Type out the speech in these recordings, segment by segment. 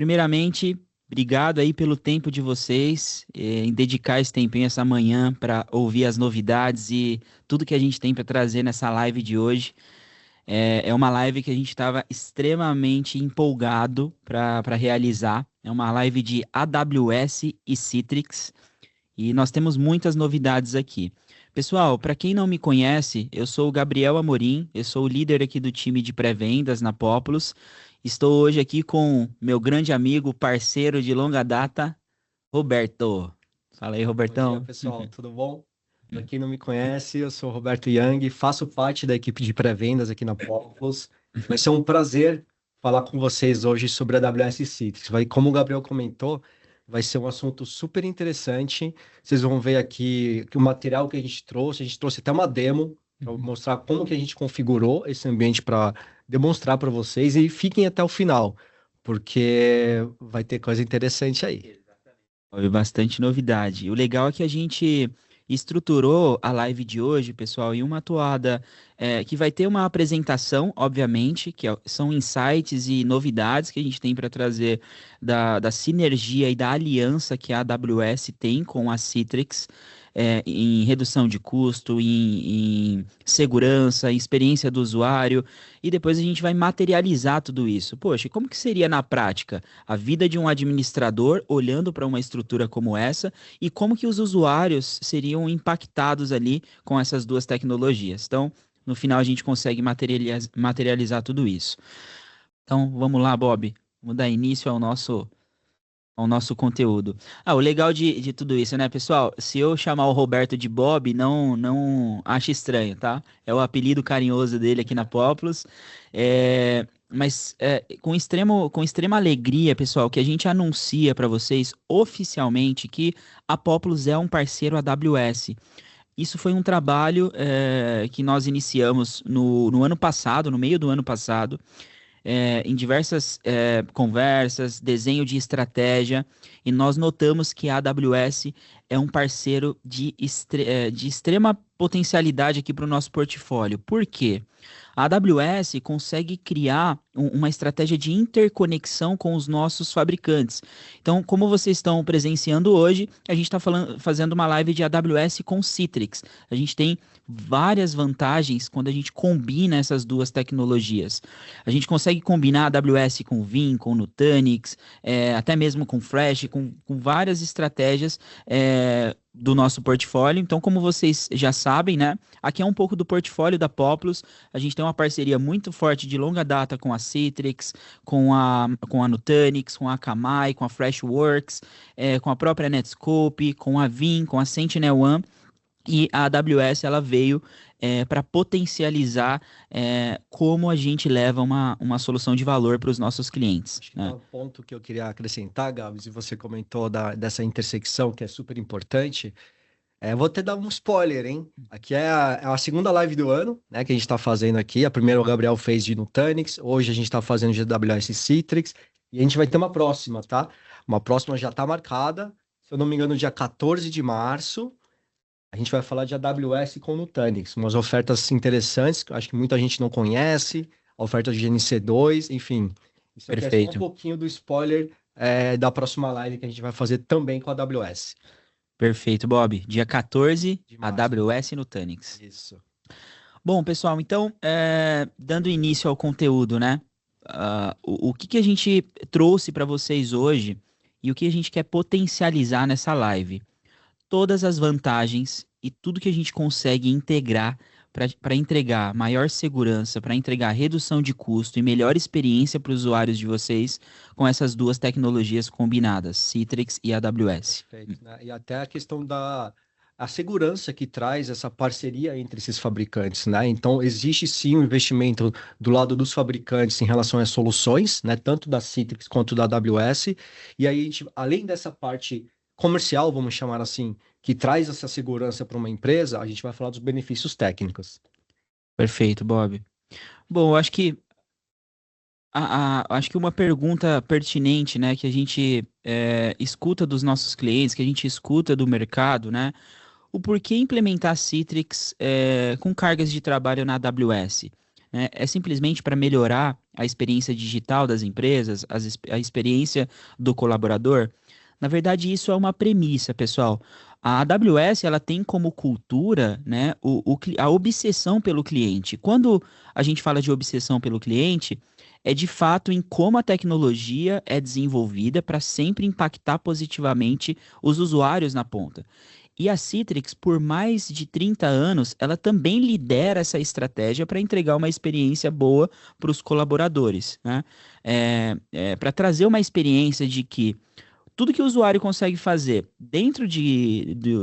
primeiramente, obrigado aí pelo tempo de vocês, em dedicar esse tempinho essa manhã para ouvir as novidades e tudo que a gente tem para trazer nessa live de hoje. É uma live que a gente estava extremamente empolgado para realizar. É uma live de AWS e Citrix e nós temos muitas novidades aqui. Pessoal, para quem não me conhece, eu sou o Gabriel Amorim, eu sou o líder aqui do time de pré-vendas na Populus. Estou hoje aqui com meu grande amigo, parceiro de longa data, Roberto. Fala aí, Bom dia, Robertão. pessoal, tudo bom? Para quem não me conhece, eu sou o Roberto Young, faço parte da equipe de pré-vendas aqui na Populous. Vai ser um prazer falar com vocês hoje sobre a AWS Citrix. Como o Gabriel comentou, vai ser um assunto super interessante. Vocês vão ver aqui que o material que a gente trouxe até uma demo para mostrar como que a gente configurou esse ambiente para demonstrar para vocês e fiquem até o final, porque vai ter coisa interessante aí. Houve bastante novidade. O legal é que a gente estruturou a live de hoje, pessoal, em uma toada que vai ter uma apresentação, obviamente, são insights e novidades que a gente tem para trazer da sinergia e da aliança que a AWS tem com a Citrix. Em redução de custo, em segurança, em experiência do usuário, e depois a gente vai materializar tudo isso. Poxa, como que seria na prática a vida de um administrador olhando para uma estrutura como essa e como que os usuários seriam impactados ali com essas duas tecnologias? Então, no final a gente consegue materializar tudo isso. Então, vamos lá, Bob. Vamos dar início ao nosso conteúdo. O legal de tudo isso, né, pessoal? Se eu chamar o Roberto de Bob, não ache estranho, tá? É o apelido carinhoso dele aqui na Populous. Mas com extrema alegria, pessoal, que a gente anuncia para vocês oficialmente que a Populous é um parceiro AWS. Isso foi um trabalho que nós iniciamos no ano passado, no meio do ano passado, em diversas conversas, desenho de estratégia, e nós notamos que a AWS é um parceiro de extrema potencialidade aqui para o nosso portfólio. Por quê? A AWS consegue criar uma estratégia de interconexão com os nossos fabricantes. Então, como vocês estão presenciando hoje, a gente está fazendo uma live de AWS com Citrix. A gente tem várias vantagens quando a gente combina essas duas tecnologias. A gente consegue combinar a AWS com Vim, com Nutanix, até mesmo com Fresh, com várias estratégias do nosso portfólio. Então, como vocês já sabem, né? Aqui é um pouco do portfólio da Populous. A gente tem uma parceria muito forte de longa data com a Citrix, com a Nutanix, com a Akamai, com a Freshworks, com a própria Netscope, com a Vim, com a SentinelOne. E a AWS ela veio para potencializar como a gente leva uma solução de valor para os nossos clientes, Acho que tem né? um ponto que eu queria acrescentar, Gabs, e você comentou dessa intersecção que é super importante. Vou até dar um spoiler, hein? Aqui é a segunda live do ano, né, que a gente está fazendo aqui. A primeira o Gabriel fez de Nutanix, hoje a gente está fazendo de AWS Citrix, e a gente vai ter uma próxima, tá? Uma próxima já está marcada, se eu não me engano, dia 14 de março. A gente vai falar de AWS com Nutanix, umas ofertas interessantes, que eu acho que muita gente não conhece, a oferta de GNC2, enfim. Isso aqui é só um Perfeito, pouquinho do spoiler, da próxima live que a gente vai fazer também com a AWS. perfeito, Bob. Dia 14, De março. AWS no Nutanix. Isso. Bom, pessoal, então, dando início ao conteúdo, né? O que a gente trouxe para vocês hoje e o que a gente quer potencializar nessa live? Todas as vantagens e tudo que a gente consegue integrar para entregar maior segurança, para entregar redução de custo e melhor experiência para os usuários de vocês com essas duas tecnologias combinadas, Citrix e AWS. Perfeito, né? E até a questão da a segurança que traz essa parceria entre esses fabricantes, né? Então, existe sim um investimento do lado dos fabricantes em relação às soluções, né? Tanto da Citrix quanto da AWS. E aí, a gente, além dessa parte comercial, vamos chamar assim, que traz essa segurança para uma empresa, a gente vai falar dos benefícios técnicos. Perfeito, Bob. Bom, eu acho que acho que uma pergunta pertinente, né, que a gente escuta dos nossos clientes, que a gente escuta do mercado, né, o porquê implementar Citrix com cargas de trabalho na AWS? né? É simplesmente para melhorar a experiência digital das empresas, a experiência do colaborador. Na verdade, isso é uma premissa, pessoal. A AWS ela tem como cultura, né, a obsessão pelo cliente. Quando a gente fala de obsessão pelo cliente, é de fato em como a tecnologia é desenvolvida para sempre impactar positivamente os usuários na ponta. E a Citrix, por mais de 30 anos, ela também lidera essa estratégia para entregar uma experiência boa para os colaboradores, né? Para trazer uma experiência de que tudo que o usuário consegue fazer dentro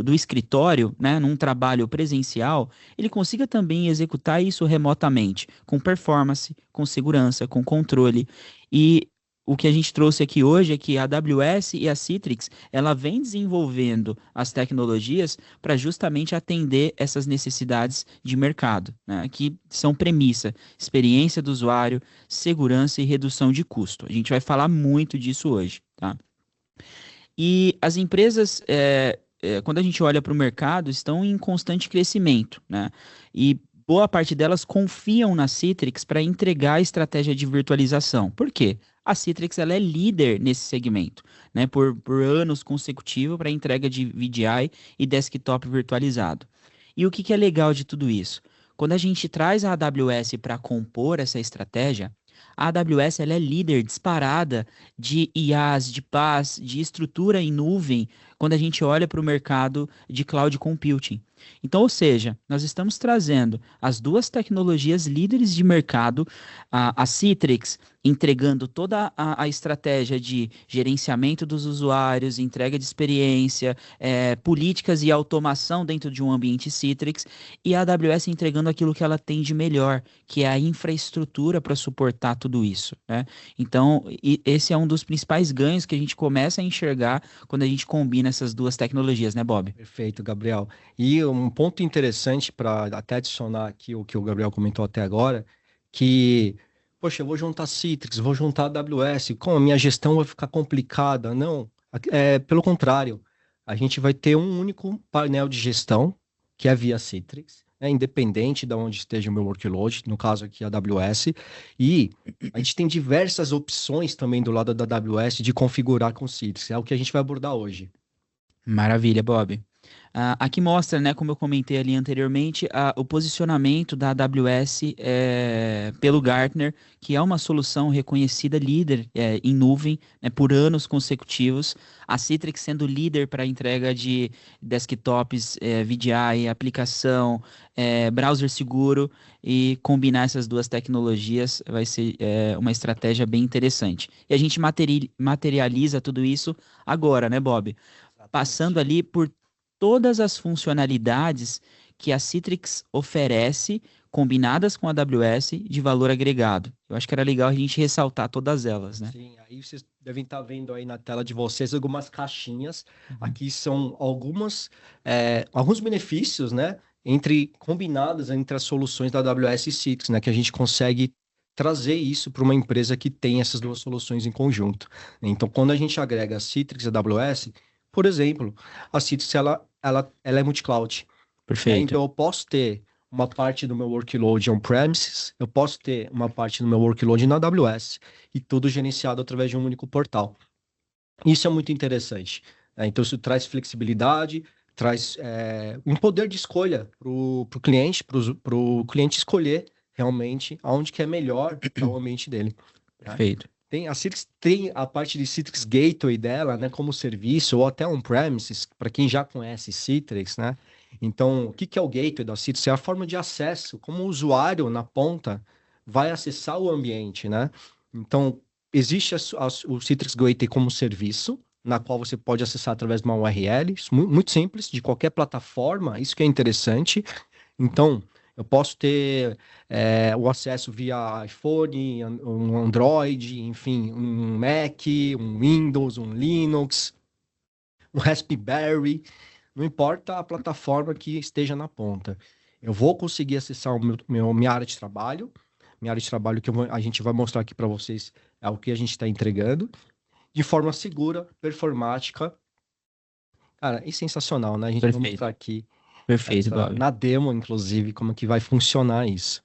do escritório, né, num trabalho presencial, ele consiga também executar isso remotamente, com performance, com segurança, com controle. E o que a gente trouxe aqui hoje é que a AWS e a Citrix, ela vem desenvolvendo as tecnologias para justamente atender essas necessidades de mercado, né, que são premissa, experiência do usuário, segurança e redução de custo. A gente vai falar muito disso hoje, tá? E as empresas, quando a gente olha para o mercado, estão em constante crescimento, né? E boa parte delas confiam na Citrix para entregar a estratégia de virtualização. Por quê? A Citrix ela é líder nesse segmento, né? Por anos consecutivos para entrega de VDI e desktop virtualizado. E o que que é legal de tudo isso? Quando a gente traz a AWS para compor essa estratégia, a AWS ela é líder disparada de IaaS, de PaaS, de estrutura em nuvem, quando a gente olha para o mercado de cloud computing. Então, ou seja, nós estamos trazendo as duas tecnologias líderes de mercado, a Citrix entregando toda a estratégia de gerenciamento dos usuários, entrega de experiência, políticas e automação dentro de um ambiente Citrix, e a AWS entregando aquilo que ela tem de melhor, que é a infraestrutura para suportar tudo isso, né? Então, esse é um dos principais ganhos que a gente começa a enxergar quando a gente combina essas duas tecnologias, né, Bob? Perfeito, Gabriel. E um ponto interessante para até adicionar aqui o que o Gabriel comentou até agora, que, poxa, eu vou juntar Citrix, vou juntar AWS, como a minha gestão vai ficar complicada? Não, pelo contrário, a gente vai ter um único painel de gestão, que é via Citrix, né, independente de onde esteja o meu workload, no caso aqui a AWS, e a gente tem diversas opções também do lado da AWS de configurar com Citrix, é o que a gente vai abordar hoje. Maravilha, Bob. Aqui mostra, né, como eu comentei ali anteriormente, o posicionamento da AWS pelo Gartner, que é uma solução reconhecida líder em nuvem, né, por anos consecutivos. A Citrix sendo líder para a entrega de desktops, VDI, aplicação, browser seguro, e combinar essas duas tecnologias vai ser uma estratégia bem interessante. E a gente materializa tudo isso agora, né, Bob? Passando Exatamente. ali por todas as funcionalidades que a Citrix oferece, combinadas com a AWS, de valor agregado. Eu acho que era legal a gente ressaltar todas elas, né? Sim, aí vocês devem estar vendo aí na tela de vocês algumas caixinhas. Uhum. Aqui são alguns benefícios, né, combinados entre as soluções da AWS e Citrix, né, que a gente consegue trazer isso para uma empresa que tem essas duas soluções em conjunto. Então, quando a gente agrega Citrix e AWS, por exemplo, a Citrix ela é multi-cloud, né? Perfeito. Então, eu posso ter uma parte do meu workload on-premises, eu posso ter uma parte do meu workload na AWS, e tudo gerenciado através de um único portal. Isso é muito interessante, né? Então, isso traz flexibilidade, traz um poder de escolha para o cliente, para o cliente escolher realmente aonde que é melhor para o ambiente dele, né? Perfeito. A Citrix tem a parte de Citrix Gateway dela, né, como serviço, ou até on-premises, para quem já conhece Citrix, né? Então, o que que é o Gateway da Citrix? É a forma de acesso, como o usuário na ponta vai acessar o ambiente, né? Então, existe o Citrix Gateway como serviço, na qual você pode acessar através de uma URL, isso muito simples, de qualquer plataforma, isso que é interessante. Então, eu posso ter o acesso via iPhone, um Android, enfim, um Mac, um Windows, um Linux, um Raspberry, não importa a plataforma que esteja na ponta. Eu vou conseguir acessar minha área de trabalho. Minha área de trabalho a gente vai mostrar aqui para vocês é o que a gente está entregando, de forma segura, performática. Cara, e sensacional, né? A gente vai mostrar Perfeito. aqui Perfeito, Bob. na demo, inclusive, como que vai funcionar isso.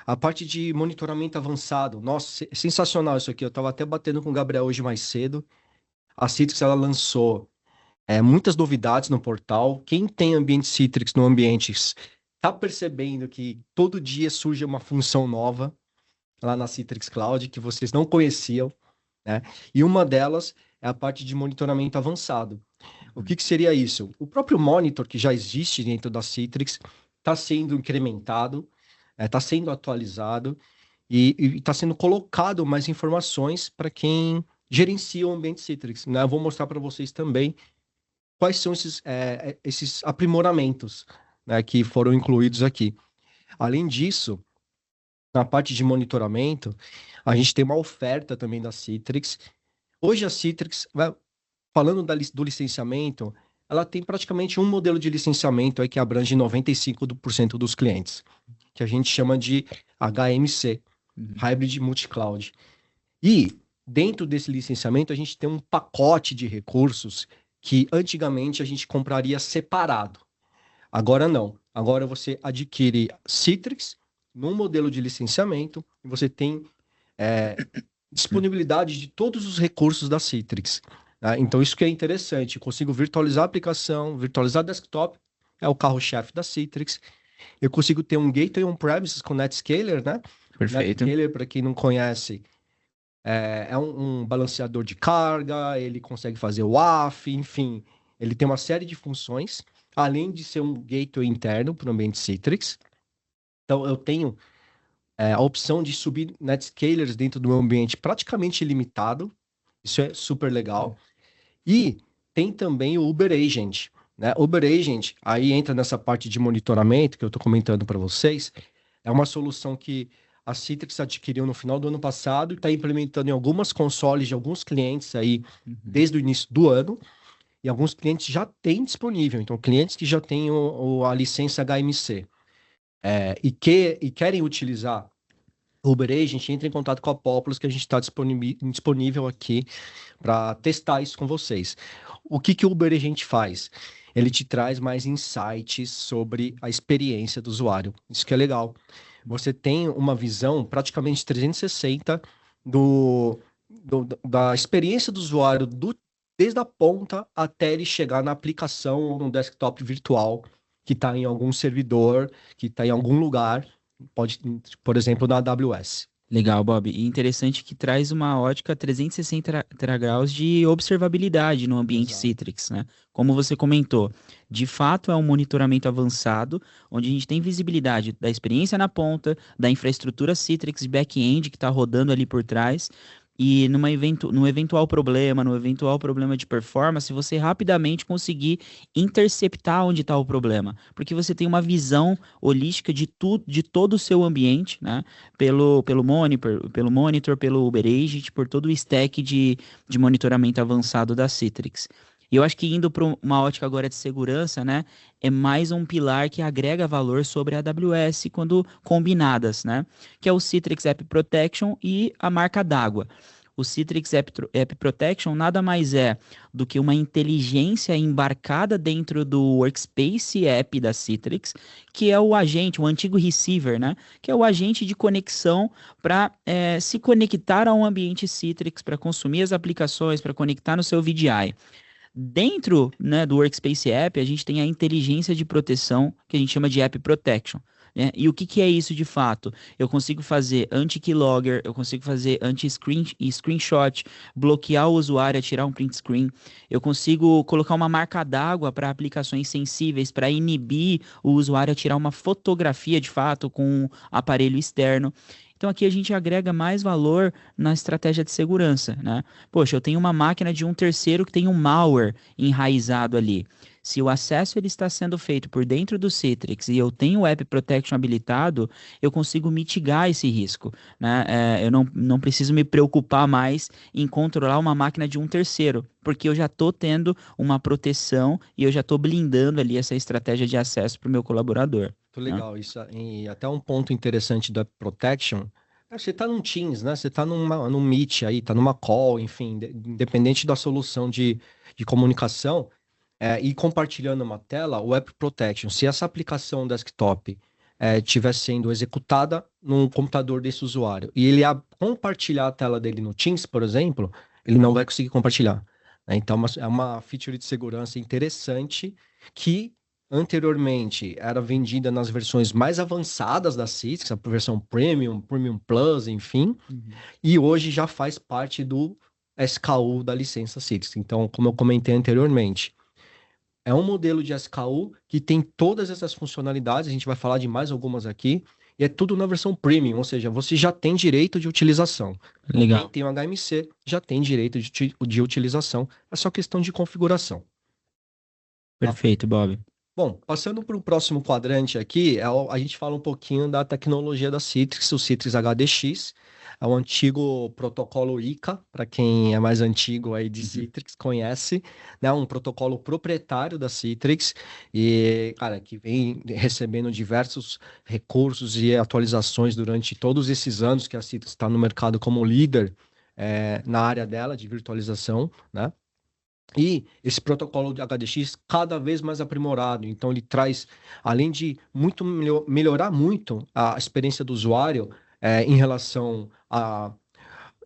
A parte de monitoramento avançado, nossa, sensacional isso aqui. Eu estava até batendo com o Gabriel hoje mais cedo. A Citrix, ela lançou muitas novidades no portal. Quem tem ambiente Citrix no ambiente está percebendo que todo dia surge uma função nova lá na Citrix Cloud que vocês não conheciam, né? E uma delas é a parte de monitoramento avançado. O que seria isso? O próprio monitor que já existe dentro da Citrix está sendo incrementado, está sendo atualizado e está sendo colocado mais informações para quem gerencia o ambiente Citrix, né? Eu vou mostrar para vocês também quais são esses aprimoramentos, né, que foram incluídos aqui. Além disso, na parte de monitoramento, a gente tem uma oferta também da Citrix. Hoje a Citrix, falando do licenciamento, ela tem praticamente um modelo de licenciamento aí que abrange 95% dos clientes, que a gente chama de HMC, Hybrid Multi-Cloud. E dentro desse licenciamento, a gente tem um pacote de recursos que antigamente a gente compraria separado. Agora não. Agora você adquire Citrix num modelo de licenciamento e você tem disponibilidade de todos os recursos da Citrix. Tá? Então isso que é interessante. Eu consigo virtualizar a aplicação, virtualizar desktop, é o carro-chefe da Citrix. Eu consigo ter um gateway on-premises com NetScaler, né? Perfeito. NetScaler, para quem não conhece, é um balanceador de carga, ele consegue fazer o WAF, enfim, ele tem uma série de funções, além de ser um gateway interno para o ambiente Citrix. Então, eu tenho a opção de subir NetScalers dentro do meu ambiente praticamente ilimitado, isso é super legal. E tem também o Uber Agent, né? Uber Agent, aí entra nessa parte de monitoramento que eu estou comentando para vocês, é uma solução que a Citrix adquiriu no final do ano passado e está implementando em algumas consoles de alguns clientes aí desde o início do ano. E alguns clientes já têm disponível. Então, clientes que já têm a licença HMC e querem utilizar o Uber Agent, entra em contato com a Populous que a gente está disponível aqui para testar isso com vocês. O que o Uber Agent faz? Ele te traz mais insights sobre a experiência do usuário. Isso que é legal. Você tem uma visão praticamente 360 da experiência do usuário, desde a ponta até ele chegar na aplicação ou no desktop virtual que está em algum servidor, que está em algum lugar, pode, por exemplo, na AWS. Legal, Bob. E interessante que traz uma ótica 360 graus de observabilidade no ambiente Exato. Citrix, né? Como você comentou, de fato é um monitoramento avançado, onde a gente tem visibilidade da experiência na ponta, da infraestrutura Citrix back-end que está rodando ali por trás, e num eventual problema, no eventual problema de performance, você rapidamente conseguir interceptar onde está o problema, porque você tem uma visão holística de tudo, de todo o seu ambiente, né? Pelo monitor, pelo Uber Agent, por todo o stack de monitoramento avançado da Citrix. E eu acho que indo para uma ótica agora de segurança, né, é mais um pilar que agrega valor sobre a AWS quando combinadas, né, que é o Citrix App Protection e a marca d'água. O Citrix App Protection nada mais é do que uma inteligência embarcada dentro do Workspace App da Citrix, que é o agente, o antigo receiver, né? Que é o agente de conexão para se conectar a um ambiente Citrix, para consumir as aplicações, para conectar no seu VDI. Dentro, né, do Workspace App, a gente tem a inteligência de proteção, que a gente chama de App Protection. Né? E o que é isso de fato? Eu consigo fazer anti-keylogger, eu consigo fazer anti-screenshot, bloquear o usuário, tirar um print screen. Eu consigo colocar uma marca d'água para aplicações sensíveis, para inibir o usuário a tirar uma fotografia de fato com um aparelho externo. Então aqui a gente agrega mais valor na estratégia de segurança, né? Poxa, eu tenho uma máquina de um terceiro que tem um malware enraizado ali. Se o acesso ele está sendo feito por dentro do Citrix e eu tenho o App Protection habilitado, eu consigo mitigar esse risco, né? Eu não preciso me preocupar mais em controlar uma máquina de um terceiro, porque eu já estou tendo uma proteção e eu já estou blindando ali essa estratégia de acesso para o meu colaborador. Muito Né? legal. Isso, e até um ponto interessante da Protection. Você está num Teams, né? Você está num Meet aí, está numa call, enfim, independente da solução de comunicação, e compartilhando uma tela, o App Protection. Se essa aplicação desktop estiver sendo executada num computador desse usuário e ele compartilhar a tela dele no Teams, por exemplo, ele não vai conseguir compartilhar, né? Então, é uma feature de segurança interessante que anteriormente era vendida nas versões mais avançadas da Citrix, a versão Premium, Premium Plus, enfim, e hoje já faz parte do SKU da licença Citrix. Então, como eu comentei anteriormente, é um modelo de SKU que tem todas essas funcionalidades, a gente vai falar de mais algumas aqui, e é tudo na versão Premium, ou seja, você já tem direito de utilização. Então, quem Legal. tem o HMC já tem direito de utilização, é só questão de configuração. Tá? Perfeito, Bob. Bom, passando para o próximo quadrante aqui, a gente fala um pouquinho da tecnologia da Citrix, o Citrix HDX, é o antigo protocolo ICA, para quem é mais antigo aí de Citrix conhece, né? Um protocolo proprietário da Citrix e, cara, que vem recebendo diversos recursos e atualizações durante todos esses anos que a Citrix está no mercado como líder na área dela de virtualização, né? E esse protocolo de HDX cada vez mais aprimorado. Então, ele traz, além de melhorar muito a experiência do usuário em relação à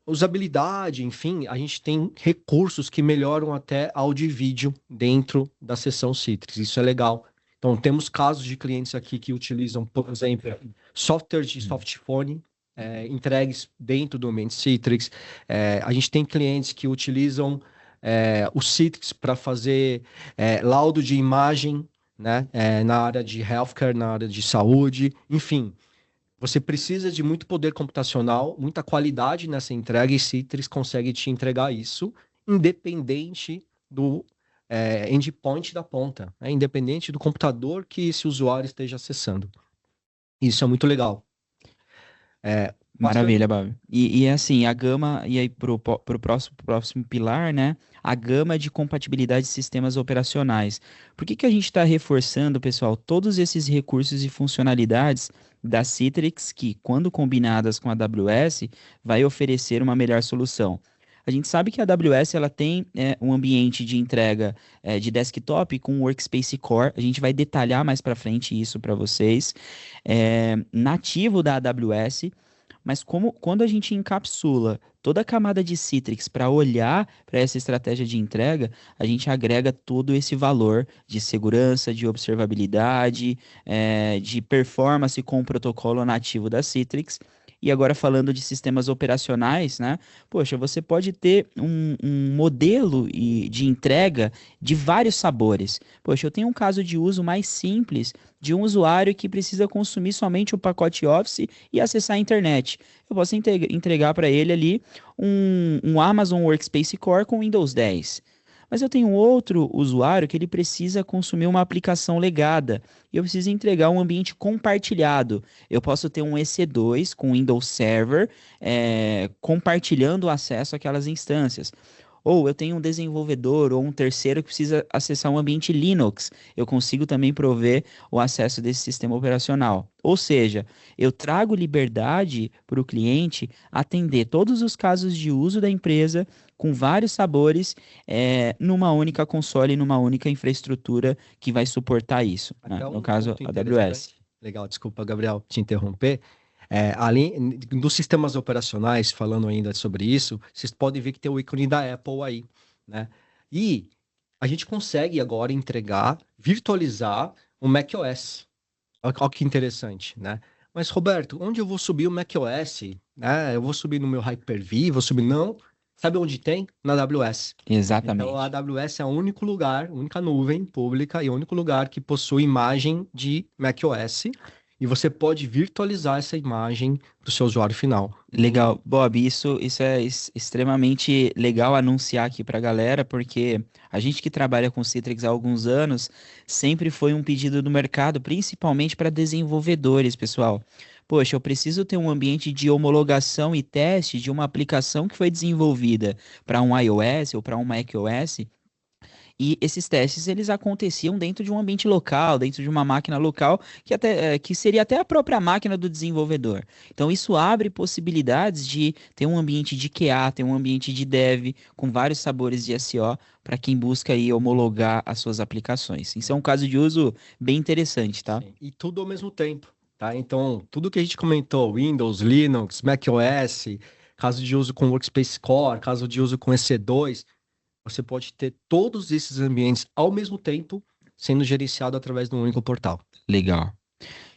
usabilidade, enfim, a gente tem recursos que melhoram até áudio e vídeo dentro da seção Citrix. Isso é legal. Então, temos casos de clientes aqui que utilizam, por exemplo, software de softphone entregues dentro do ambiente Citrix. A gente tem clientes que utilizam o Citrix para fazer laudo de imagem, né, na área de healthcare, na área de saúde, enfim. Você precisa de muito poder computacional, muita qualidade nessa entrega, e Citrix consegue te entregar isso, independente do endpoint da ponta, né, independente do computador que esse usuário esteja acessando. Isso é muito legal. Passando. Maravilha, Bob. E assim, a gama, e aí pro próximo pilar, né? A gama de compatibilidade de sistemas operacionais. Por que que a gente está reforçando, pessoal, todos esses recursos e funcionalidades da Citrix que, quando combinadas com a AWS, vai oferecer uma melhor solução? A gente sabe que a AWS ela tem um ambiente de entrega de desktop com Workspace Core. A gente vai detalhar mais para frente isso para vocês. Nativo da AWS. Mas quando a gente encapsula toda a camada de Citrix para olhar para essa estratégia de entrega, a gente agrega todo esse valor de segurança, de observabilidade, de performance com o protocolo nativo da Citrix. E agora falando de sistemas operacionais, né? Poxa, você pode ter um modelo de entrega de vários sabores. Poxa, eu tenho um caso de uso mais simples de um usuário que precisa consumir somente o pacote Office e acessar a internet. Eu posso entregar para ele ali um Amazon Workspace Core com Windows 10. Mas eu tenho outro usuário que ele precisa consumir uma aplicação legada e eu preciso entregar um ambiente compartilhado. Eu posso ter um EC2 com Windows Server compartilhando o acesso àquelas instâncias. Ou eu tenho um desenvolvedor ou um terceiro que precisa acessar um ambiente Linux. Eu consigo também prover o acesso desse sistema operacional. Ou seja, eu trago liberdade para o cliente atender todos os casos de uso da empresa com vários sabores numa única console, numa única infraestrutura que vai suportar isso, né? Até No um caso, ponto a AWS. interessante. Legal, desculpa, Gabriel, te interromper. Além dos sistemas operacionais, falando ainda sobre isso, vocês podem ver que tem o ícone da Apple aí, né? E a gente consegue agora entregar, virtualizar o macOS. Olha que interessante, né? Mas, Roberto, onde eu vou subir o macOS? Né? Eu vou subir no meu Hyper-V, vou subir... Não. Sabe onde tem? Na AWS. Então, a Exatamente. AWS é o único lugar, a única nuvem pública e o único lugar que possui imagem de macOS e você pode virtualizar essa imagem para o seu usuário final. Legal, Bob, isso é extremamente legal anunciar aqui para a galera, porque a gente que trabalha com Citrix há alguns anos sempre foi um pedido do mercado, principalmente para desenvolvedores, pessoal. Poxa, eu preciso ter um ambiente de homologação e teste de uma aplicação que foi desenvolvida para um iOS ou para um macOS. E esses testes eles aconteciam dentro de um ambiente local, dentro de uma máquina local, que seria até a própria máquina do desenvolvedor. Então isso abre possibilidades de ter um ambiente de QA, ter um ambiente de dev, com vários sabores de SO, para quem busca aí homologar as suas aplicações. Isso é um caso de uso bem interessante, tá? Sim. E tudo ao mesmo tempo. tá? Então, tudo que a gente comentou, Windows, Linux, macOS, caso de uso com Workspace Core, caso de uso com EC2, você pode ter todos esses ambientes ao mesmo tempo sendo gerenciado através de um único portal. Legal.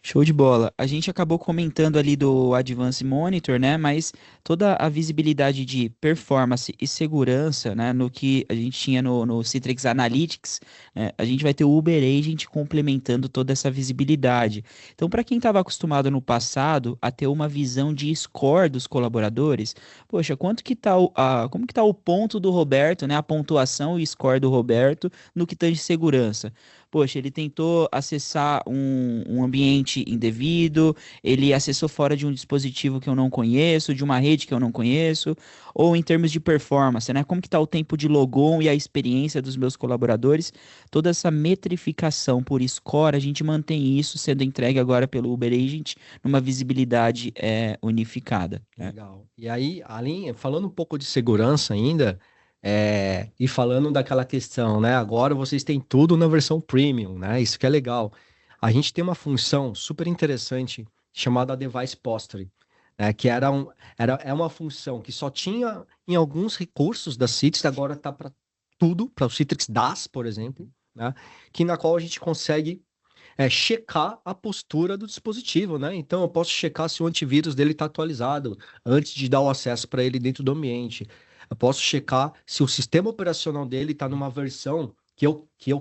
Show de bola. A gente acabou comentando ali do Advanced Monitor, né? Mas toda a visibilidade de performance e segurança, né? No que a gente tinha no Citrix Analytics, né, a gente vai ter o Uber Agent complementando toda essa visibilidade. Então, para quem estava acostumado no passado a ter uma visão de score dos colaboradores, poxa, quanto que tá como que tá o ponto do Roberto, né? A pontuação e score do Roberto no que tange segurança. Poxa, ele tentou acessar um ambiente indevido, ele acessou fora de um dispositivo que eu não conheço, de uma rede que eu não conheço, ou em termos de performance, né? Como que está o tempo de logon e a experiência dos meus colaboradores? Toda essa metrificação por score, a gente mantém isso sendo entregue agora pelo Uber Agent numa visibilidade unificada, né? Legal. E aí, além, falando um pouco de segurança ainda, e falando daquela questão, né? Agora vocês têm tudo na versão premium, né? Isso que é legal. A gente tem uma função super interessante chamada Device Posture, né? Que é uma função que só tinha em alguns recursos da Citrix, agora está para tudo, para o Citrix DAS, por exemplo, né? Que na qual a gente consegue checar a postura do dispositivo, né? Então eu posso checar se o antivírus dele está atualizado antes de dar o acesso para ele dentro do ambiente. Eu posso checar se o sistema operacional dele está numa versão eu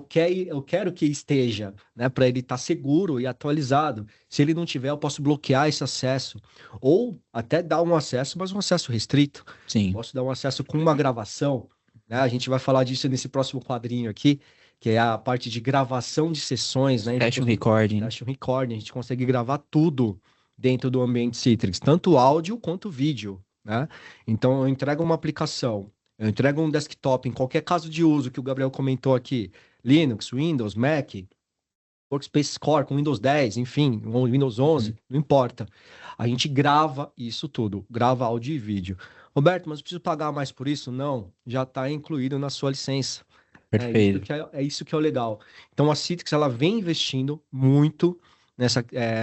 quero que esteja, né? Para ele estar seguro e atualizado. Se ele não tiver, eu posso bloquear esse acesso. Ou até dar um acesso, mas um acesso restrito. Sim. Posso dar um acesso com uma gravação, né? A gente vai falar disso nesse próximo quadrinho aqui, que é a parte de gravação de sessões, né? Session recording, né? Session recording, a gente consegue gravar tudo dentro do ambiente Citrix, tanto áudio quanto vídeo, né? Então eu entrego uma aplicação, eu entrego um desktop em qualquer caso de uso que o Gabriel comentou aqui, Linux, Windows, Mac, Workspace Core com Windows 10, enfim, ou Windows 11, não importa. A gente grava isso tudo, grava áudio e vídeo. Roberto, mas eu preciso pagar mais por isso? Não, já está incluído na sua licença. Perfeito. É isso que é o legal. Então a Citrix ela vem investindo muito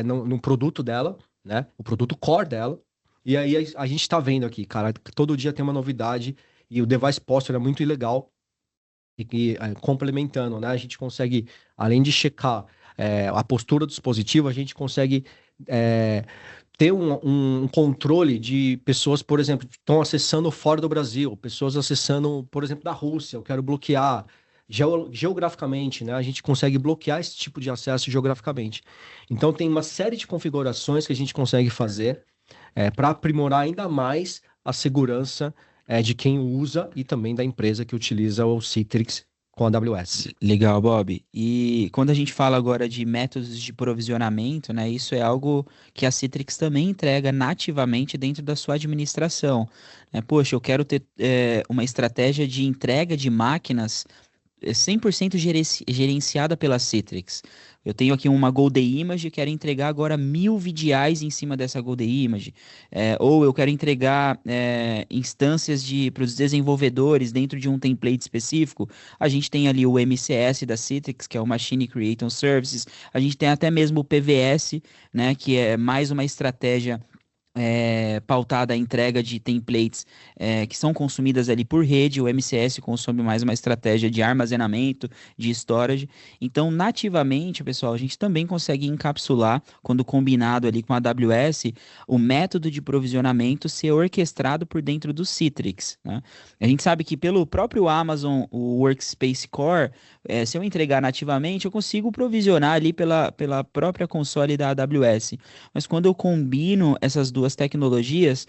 no produto dela, né? O produto core dela. E aí a gente está vendo aqui, cara, que todo dia tem uma novidade e o Device Posture é muito legal complementando, né? A gente consegue, além de checar a postura do dispositivo, a gente consegue é, ter um controle de pessoas, por exemplo, que estão acessando fora do Brasil, pessoas acessando, por exemplo, da Rússia, eu quero bloquear geograficamente, né? A gente consegue bloquear esse tipo de acesso geograficamente. Então tem uma série de configurações que a gente consegue fazer para aprimorar ainda mais a segurança de quem usa e também da empresa que utiliza o Citrix com a AWS. Legal, Bob. E quando a gente fala agora de métodos de provisionamento, né, isso é algo que a Citrix também entrega nativamente dentro da sua administração, né? Poxa, eu quero ter uma estratégia de entrega de máquinas 100% gerenciada pela Citrix. Eu tenho aqui uma Golden Image e quero entregar agora 1.000 VDIs em cima dessa Golden Image. Ou eu quero entregar instâncias para os desenvolvedores dentro de um template específico. A gente tem ali o MCS da Citrix, que é o Machine Creator Services. A gente tem até mesmo o PVS, né, que é mais uma estratégia pautada a entrega de templates que são consumidas ali por rede. O MCS consome mais uma estratégia de armazenamento, de storage. Então, nativamente, pessoal, a gente também consegue encapsular, quando combinado ali com a AWS, o método de provisionamento ser orquestrado por dentro do Citrix, né? A gente sabe que pelo próprio Amazon, o Workspace Core, se eu entregar nativamente, eu consigo provisionar ali pela própria console da AWS. Mas quando eu combino essas duas tecnologias,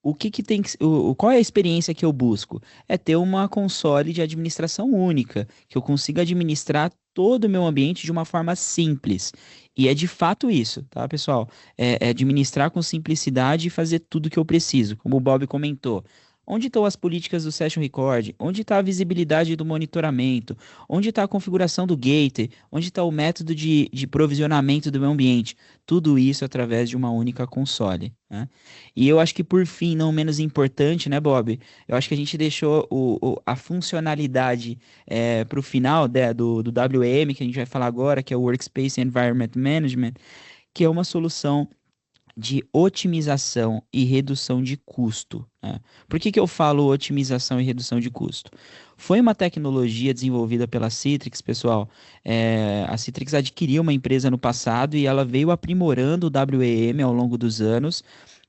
o que que tem que, qual é a experiência que eu busco? É ter uma console de administração única, que eu consiga administrar todo o meu ambiente de uma forma simples. E é de fato isso, tá, pessoal? É administrar com simplicidade e fazer tudo o que eu preciso, como o Bob comentou. Onde estão as políticas do Session Record? Onde está a visibilidade do monitoramento? Onde está a configuração do gate? Onde está o método de provisionamento do meu ambiente? Tudo isso através de uma única console, né? E eu acho que, por fim, não menos importante, né, Bob? Eu acho que a gente deixou a funcionalidade para o final do WEM, que a gente vai falar agora, que é o Workspace Environment Management, que é uma solução de otimização e redução de custo, né? Por que que eu falo otimização e redução de custo? Foi uma tecnologia desenvolvida pela Citrix, pessoal. A Citrix adquiriu uma empresa no passado e ela veio aprimorando o WEM ao longo dos anos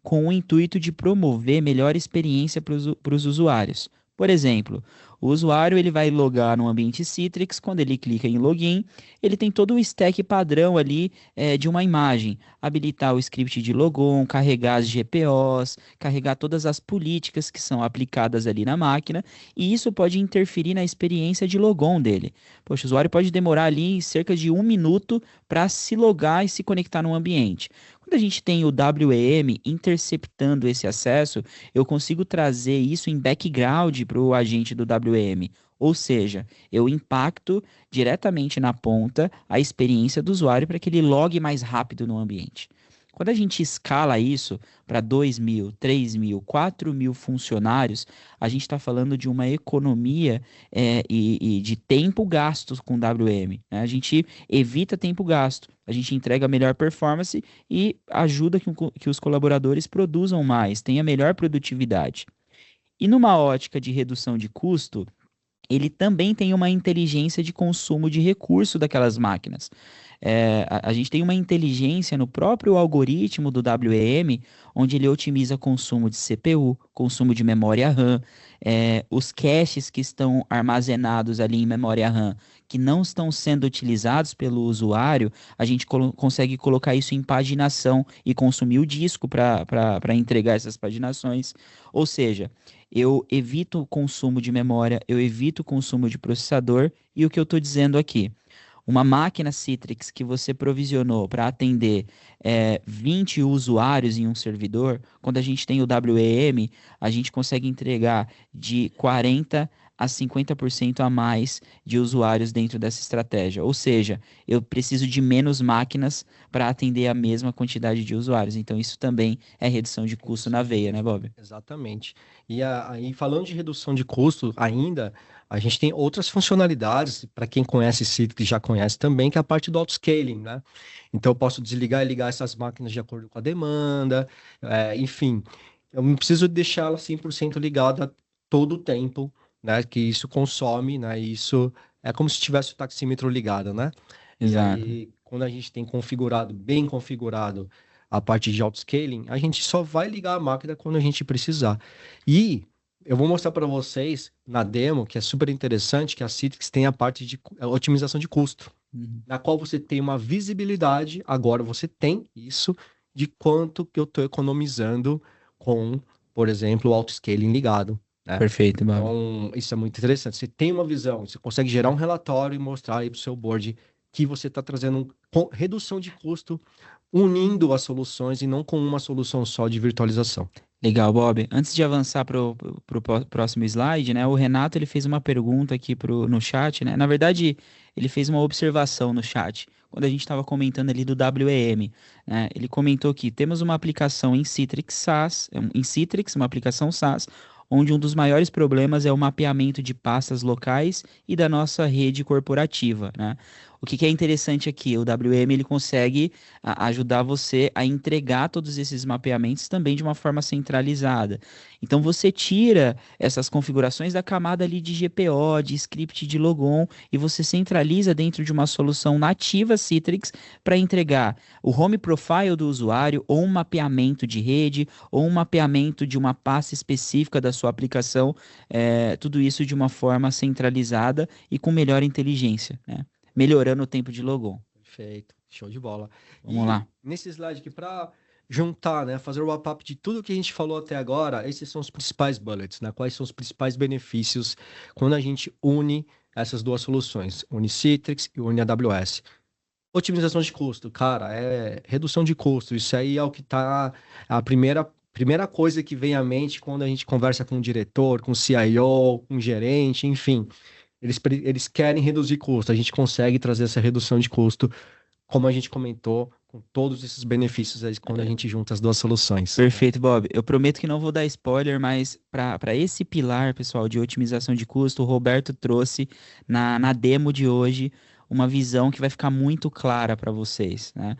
com o intuito de promover melhor experiência para os usuários. Por exemplo, o usuário ele vai logar no ambiente Citrix, quando ele clica em login, ele tem todo o stack padrão ali de uma imagem, habilitar o script de logon, carregar as GPOs, carregar todas as políticas que são aplicadas ali na máquina, e isso pode interferir na experiência de logon dele. Poxa, o usuário pode demorar ali cerca de 1 minuto para se logar e se conectar no ambiente. Quando a gente tem o WEM interceptando esse acesso, eu consigo trazer isso em background para o agente do WEM. Ou seja, eu impacto diretamente na ponta a experiência do usuário para que ele logue mais rápido no ambiente. Quando a gente escala isso para 2.000, 3.000, 4.000 funcionários, a gente está falando de uma economia e de tempo gasto com WM, né? A gente evita tempo gasto, a gente entrega melhor performance e ajuda que os colaboradores produzam mais, tenha melhor produtividade. E numa ótica de redução de custo, ele também tem uma inteligência de consumo de recurso daquelas máquinas. A gente tem uma inteligência no próprio algoritmo do WEM, onde ele otimiza consumo de CPU, consumo de memória RAM, os caches que estão armazenados ali em memória RAM, que não estão sendo utilizados pelo usuário, a gente consegue colocar isso em paginação e consumir o disco para entregar essas paginações. Ou seja, eu evito o consumo de memória, eu evito o consumo de processador, e o que eu estou dizendo aqui? Uma máquina Citrix que você provisionou para atender 20 usuários em um servidor, quando a gente tem o WEM, a gente consegue entregar de 40 a 50% a mais de usuários dentro dessa estratégia. Ou seja, eu preciso de menos máquinas para atender a mesma quantidade de usuários. Então, isso também é redução de custo na veia, né, Bob? Exatamente. E aí, falando de redução de custo ainda, a gente tem outras funcionalidades, para quem conhece Citrix já conhece também, que é a parte do autoscaling, né? Então, eu posso desligar e ligar essas máquinas de acordo com a demanda, enfim, eu não preciso deixá-la 100% ligada todo o tempo, né? Que isso consome, né? Isso é como se tivesse o taxímetro ligado, né? E Exato. aí, quando a gente tem configurado, bem configurado, a parte de autoscaling, a gente só vai ligar a máquina quando a gente precisar. E eu vou mostrar para vocês na demo, que é super interessante, que a Citrix tem a parte de otimização de custo, Uhum. na qual você tem uma visibilidade, agora você tem isso, de quanto que eu estou economizando com, por exemplo, o autoscaling ligado, né? Perfeito, Bob. Então, isso é muito interessante. Você tem uma visão, você consegue gerar um relatório e mostrar aí para o seu board que você está trazendo redução de custo, unindo as soluções e não com uma solução só de virtualização. Legal, Bob. Antes de avançar para o próximo slide, né? O Renato ele fez uma pergunta aqui no chat, né? Na verdade, ele fez uma observação no chat, quando a gente estava comentando ali do WEM, né? Ele comentou que temos uma aplicação em Citrix SaaS, em Citrix, uma aplicação SaaS, onde um dos maiores problemas é o mapeamento de pastas locais e da nossa rede corporativa, né? O que é interessante aqui, o WM ele consegue ajudar você a entregar todos esses mapeamentos também de uma forma centralizada. Então você tira essas configurações da camada ali de GPO, de script de logon, e você centraliza dentro de uma solução nativa Citrix para entregar o home profile do usuário, ou um mapeamento de rede, ou um mapeamento de uma pasta específica da sua aplicação, tudo isso de uma forma centralizada e com melhor inteligência, né? Melhorando o tempo de logon. Perfeito, show de bola. Vamos E lá. nesse slide aqui, para juntar, né, fazer o wrap-up de tudo que a gente falou até agora, esses são os principais bullets, né? Quais são os principais benefícios quando a gente une essas duas soluções, une Citrix e une AWS. Otimização de custo, cara, é redução de custo. Isso aí é o que tá a primeira coisa que vem à mente quando a gente conversa com o diretor, com o CIO, com o gerente, enfim. Eles querem reduzir custo. A gente consegue trazer essa redução de custo, como a gente comentou, com todos esses benefícios aí quando a gente junta as duas soluções. Perfeito, Bob. Eu prometo que não vou dar spoiler, mas para esse pilar, pessoal, de otimização de custo, o Roberto trouxe na demo de hoje uma visão que vai ficar muito clara para vocês, né?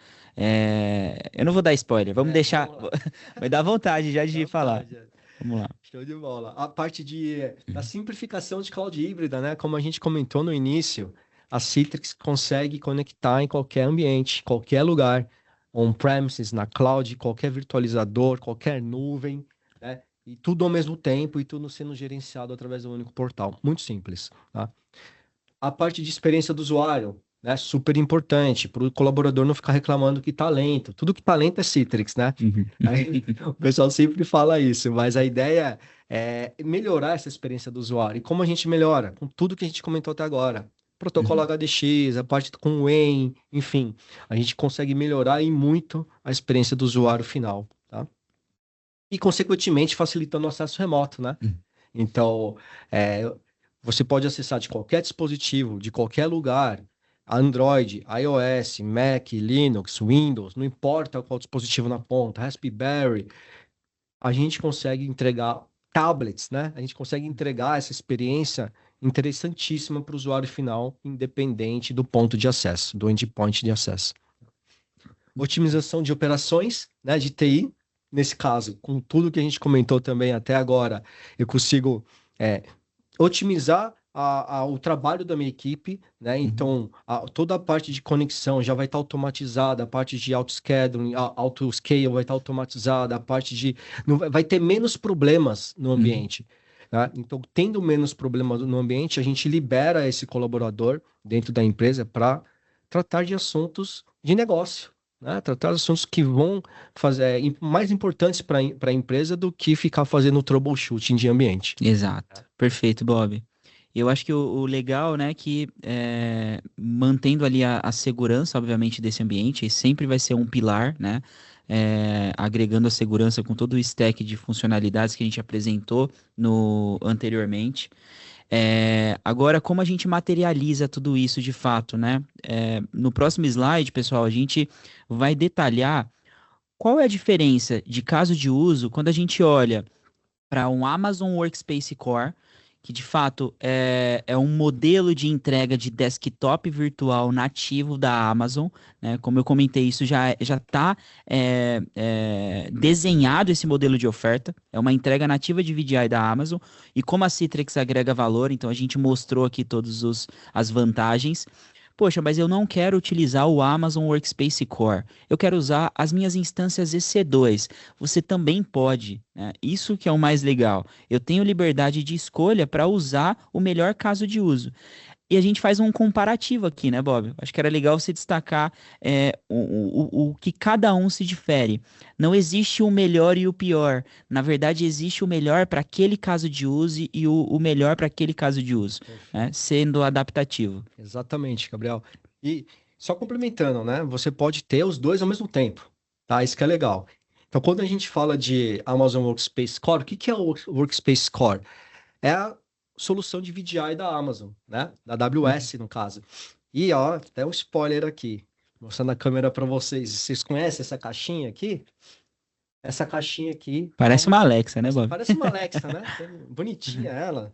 Eu não vou dar spoiler, vamos deixar. Vamos lá. Vai dar vontade já de Dá falar. vontade, é. Vamos lá. Show de bola. A parte da simplificação de cloud híbrida, né? Como a gente comentou no início, a Citrix consegue conectar em qualquer ambiente, qualquer lugar, on-premises, na cloud, qualquer virtualizador, qualquer nuvem, né? E tudo ao mesmo tempo e tudo sendo gerenciado através do único portal. Muito simples, tá? A parte de experiência do usuário, né? Super importante para o colaborador não ficar reclamando que tá lento. Tudo que tá lento é Citrix, né? Aí, o pessoal sempre fala isso, mas a ideia é melhorar essa experiência do usuário. E como a gente melhora? Com tudo que a gente comentou até agora. Protocolo Uhum. HDX, a parte com o WAN, enfim, a gente consegue melhorar e muito a experiência do usuário final, tá? E, consequentemente, facilitando o acesso remoto, né? Uhum. Então, é, você pode acessar de qualquer dispositivo, de qualquer lugar, Android, iOS, Mac, Linux, Windows, não importa qual dispositivo na ponta, Raspberry, a gente consegue entregar tablets, né? A gente consegue entregar essa experiência interessantíssima para o usuário final, independente do ponto de acesso, do endpoint de acesso. Otimização de operações, né, de TI. Nesse caso, com tudo que a gente comentou também até agora, eu consigo otimizar o trabalho da minha equipe, né? Uhum. Então, toda a parte de conexão já vai estar automatizada, a parte de auto-scheduling, auto-scale vai estar automatizada, a parte de... Não vai ter menos problemas no Uhum. ambiente, né? Então, tendo menos problemas no ambiente, a gente libera esse colaborador dentro da empresa para tratar de assuntos de negócio, né? Tratar de assuntos que vão fazer mais importantes para a empresa do que ficar fazendo troubleshooting de ambiente. Exato. Perfeito, Bob. Eu acho que o legal, né, que mantendo ali a segurança, obviamente, desse ambiente, e sempre vai ser um pilar, né, agregando a segurança com todo o stack de funcionalidades que a gente apresentou no anteriormente. Agora, como a gente materializa tudo isso de fato, né? No próximo slide, pessoal, a gente vai detalhar qual é a diferença de caso de uso quando a gente olha para um Amazon Workspace Core, que de fato é um modelo de entrega de desktop virtual nativo da Amazon, né? Como eu comentei, isso já está desenhado esse modelo de oferta, é uma entrega nativa de VDI da Amazon, e como a Citrix agrega valor, então a gente mostrou aqui todas as vantagens. Poxa, mas eu não quero utilizar o Amazon Workspace Core. Eu quero usar as minhas instâncias EC2. Você também pode, né? Isso que é o mais legal. Eu tenho liberdade de escolha para usar o melhor caso de uso. E a gente faz um comparativo aqui, né, Bob? Acho que era legal você destacar o que cada um se difere. Não existe o melhor e o pior. Na verdade, existe o melhor para aquele caso de uso e o melhor para aquele caso de uso, né? Perfeito. Sendo adaptativo. Exatamente, Gabriel. E só complementando, né? Você pode ter os dois ao mesmo tempo, tá? Isso que é legal. Então, quando a gente fala de Amazon Workspace Core, o que que é o Workspace Core? É a solução de VDI da Amazon, né? Da Uhum. AWS, no caso. E, ó, até um spoiler aqui, mostrando a câmera para vocês. Vocês conhecem essa caixinha aqui? Essa caixinha aqui é Parece uma Alexa, né, Bob? parece uma Alexa, né? Bonitinha ela.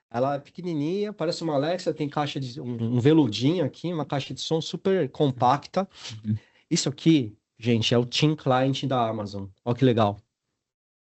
Ela é pequenininha, parece uma Alexa, tem caixa de um veludinho aqui, uma caixa de som super compacta. Uhum. Isso aqui, gente, é o Team Client da Amazon. Olha que legal.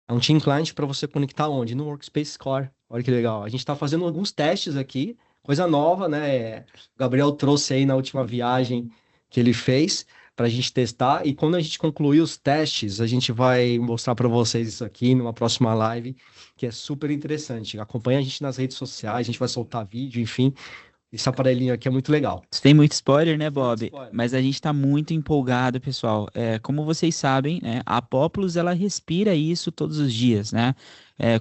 É um Team Client para você conectar onde? No Workspace Core. Olha que legal. A gente está fazendo alguns testes aqui, coisa nova, né? O Gabriel trouxe aí na última viagem que ele fez para a gente testar. E quando a gente concluir os testes, a gente vai mostrar para vocês isso aqui numa próxima live, que é super interessante. Acompanha a gente nas redes sociais, a gente vai soltar vídeo, enfim. Esse aparelhinho aqui é muito legal. Isso tem muito spoiler, né, Muito Bob? spoiler. Mas a gente tá muito empolgado, pessoal. Como vocês sabem, né, a Populus, ela respira isso todos os dias, né?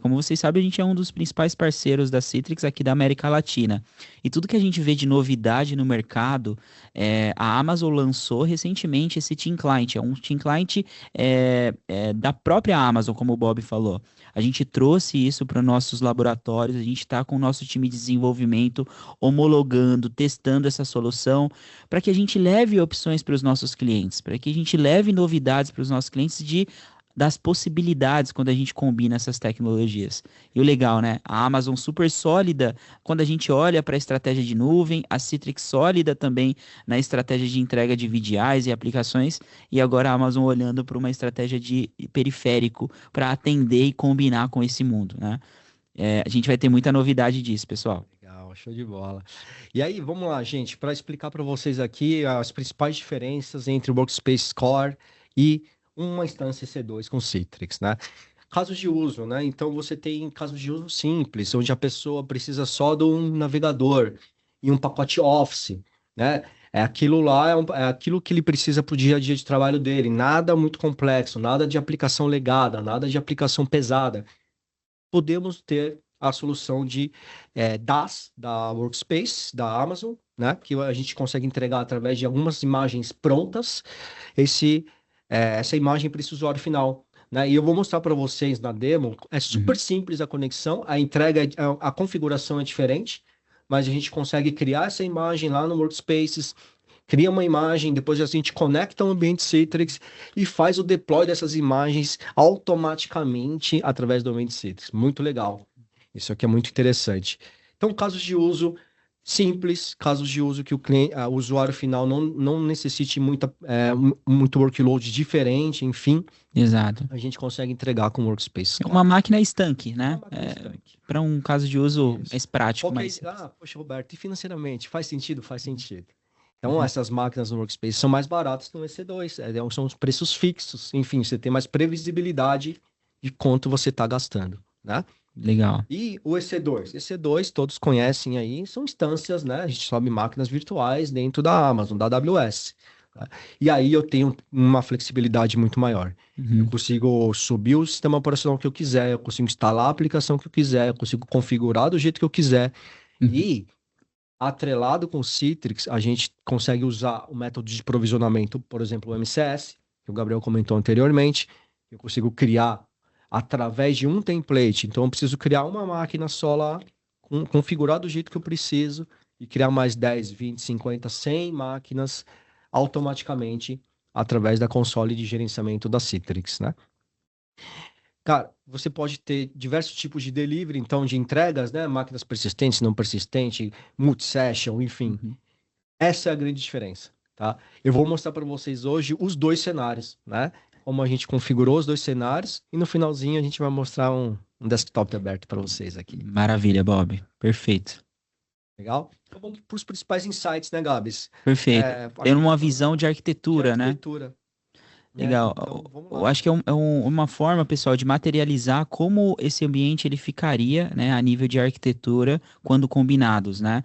Como vocês sabem, a gente é um dos principais parceiros da Citrix aqui da América Latina. E tudo que a gente vê de novidade no mercado, a Amazon lançou recentemente esse Team Client. É um Team Client da própria Amazon, como o Bob falou. A gente trouxe isso para nossos laboratórios, a gente está com o nosso time de desenvolvimento homologando, testando essa solução, para que a gente leve opções para os nossos clientes, para que a gente leve novidades para os nossos clientes das possibilidades quando a gente combina essas tecnologias. E o legal, né? A Amazon super sólida quando a gente olha para a estratégia de nuvem, a Citrix sólida também na estratégia de entrega de VDIs e aplicações, e agora a Amazon olhando para uma estratégia de periférico para atender e combinar com esse mundo, né? A gente vai ter muita novidade disso, pessoal. Legal, show de bola. E aí, vamos lá, gente, para explicar para vocês aqui as principais diferenças entre o Workspace Core e uma instância EC2 com Citrix, né? Casos de uso, né? Então você tem casos de uso simples, onde a pessoa precisa só de um navegador e um pacote Office, né? É aquilo lá, é aquilo que ele precisa para o dia a dia de trabalho dele. Nada muito complexo, nada de aplicação legada, nada de aplicação pesada. Podemos ter a solução de DaaS, da Workspace, da Amazon, né? Que a gente consegue entregar através de algumas imagens prontas, essa imagem para esse usuário final. Né? E eu vou mostrar para vocês na demo, é super simples a conexão, a entrega, a configuração é diferente, mas a gente consegue criar essa imagem lá no Workspaces, cria uma imagem, depois a gente conecta ao ambiente Citrix e faz o deploy dessas imagens automaticamente através do ambiente Citrix. Muito legal. Isso aqui é muito interessante. Então, casos de uso simples, casos de uso que o usuário final não necessite muito workload diferente, enfim. Exato. A gente consegue entregar com o Workspace. É uma máquina estanque, né? Para um caso de uso mais prático. Poxa, Roberto, e financeiramente? Faz sentido? Faz sentido. Então, essas máquinas no Workspace são mais baratas que no EC2, são os preços fixos. Enfim, você tem mais previsibilidade de quanto você está gastando, né? Legal. E o EC2? EC2, todos conhecem aí, são instâncias, né? A gente sobe máquinas virtuais dentro da Amazon, da AWS. Tá? E aí eu tenho uma flexibilidade muito maior. Eu consigo subir o sistema operacional que eu quiser, eu consigo instalar a aplicação que eu quiser, eu consigo configurar do jeito que eu quiser. E atrelado com o Citrix, a gente consegue usar o método de provisionamento, por exemplo, o MCS, que o Gabriel comentou anteriormente. Eu consigo criar através de um template. Então, eu preciso criar uma máquina só lá, configurar do jeito que eu preciso, e criar mais 10, 20, 50, 100 máquinas automaticamente através da console de gerenciamento da Citrix, né? Cara, você pode ter diversos tipos de delivery, então, de entregas, né? Máquinas persistentes, não persistentes, multi-session, enfim. Essa é a grande diferença, tá? Eu vou mostrar para vocês hoje os dois cenários, né? Como a gente configurou os dois cenários e no finalzinho a gente vai mostrar um desktop aberto para vocês aqui. Maravilha, Bob. Perfeito. Legal? Então vamos para os principais insights, né, Gabs? Perfeito. Tendo uma visão de arquitetura, né? Legal. Então, eu acho que é uma forma, pessoal, de materializar como esse ambiente ele ficaria, né, a nível de arquitetura quando combinados, né?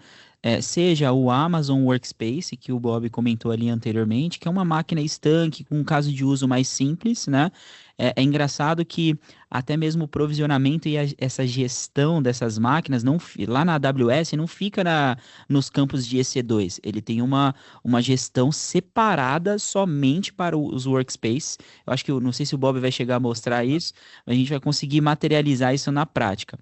Seja o Amazon Workspace, que o Bob comentou ali anteriormente, que é uma máquina estanque com um caso de uso mais simples, né? É engraçado que até mesmo o provisionamento e essa gestão dessas máquinas lá na AWS não fica nos campos de EC2. Ele tem uma gestão separada somente para os workspaces. Eu acho que não sei se o Bob vai chegar a mostrar isso, mas a gente vai conseguir materializar isso na prática.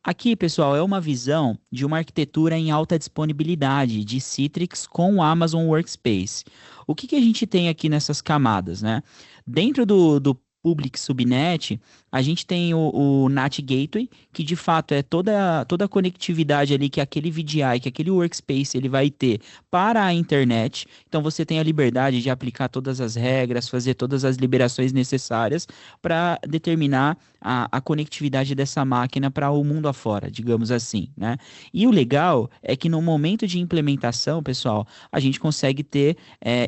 Aqui, pessoal, é uma visão de uma arquitetura em alta disponibilidade de Citrix com o Amazon Workspace. O que a gente tem aqui nessas camadas, né? Dentro do Public Subnet, a gente tem o NAT Gateway, que de fato é toda a conectividade ali que aquele VDI, que aquele Workspace ele vai ter para a internet. Então você tem a liberdade de aplicar todas as regras, fazer todas as liberações necessárias para determinar a conectividade dessa máquina para o mundo afora, digamos assim, né? E o legal é que no momento de implementação, pessoal, a gente consegue ter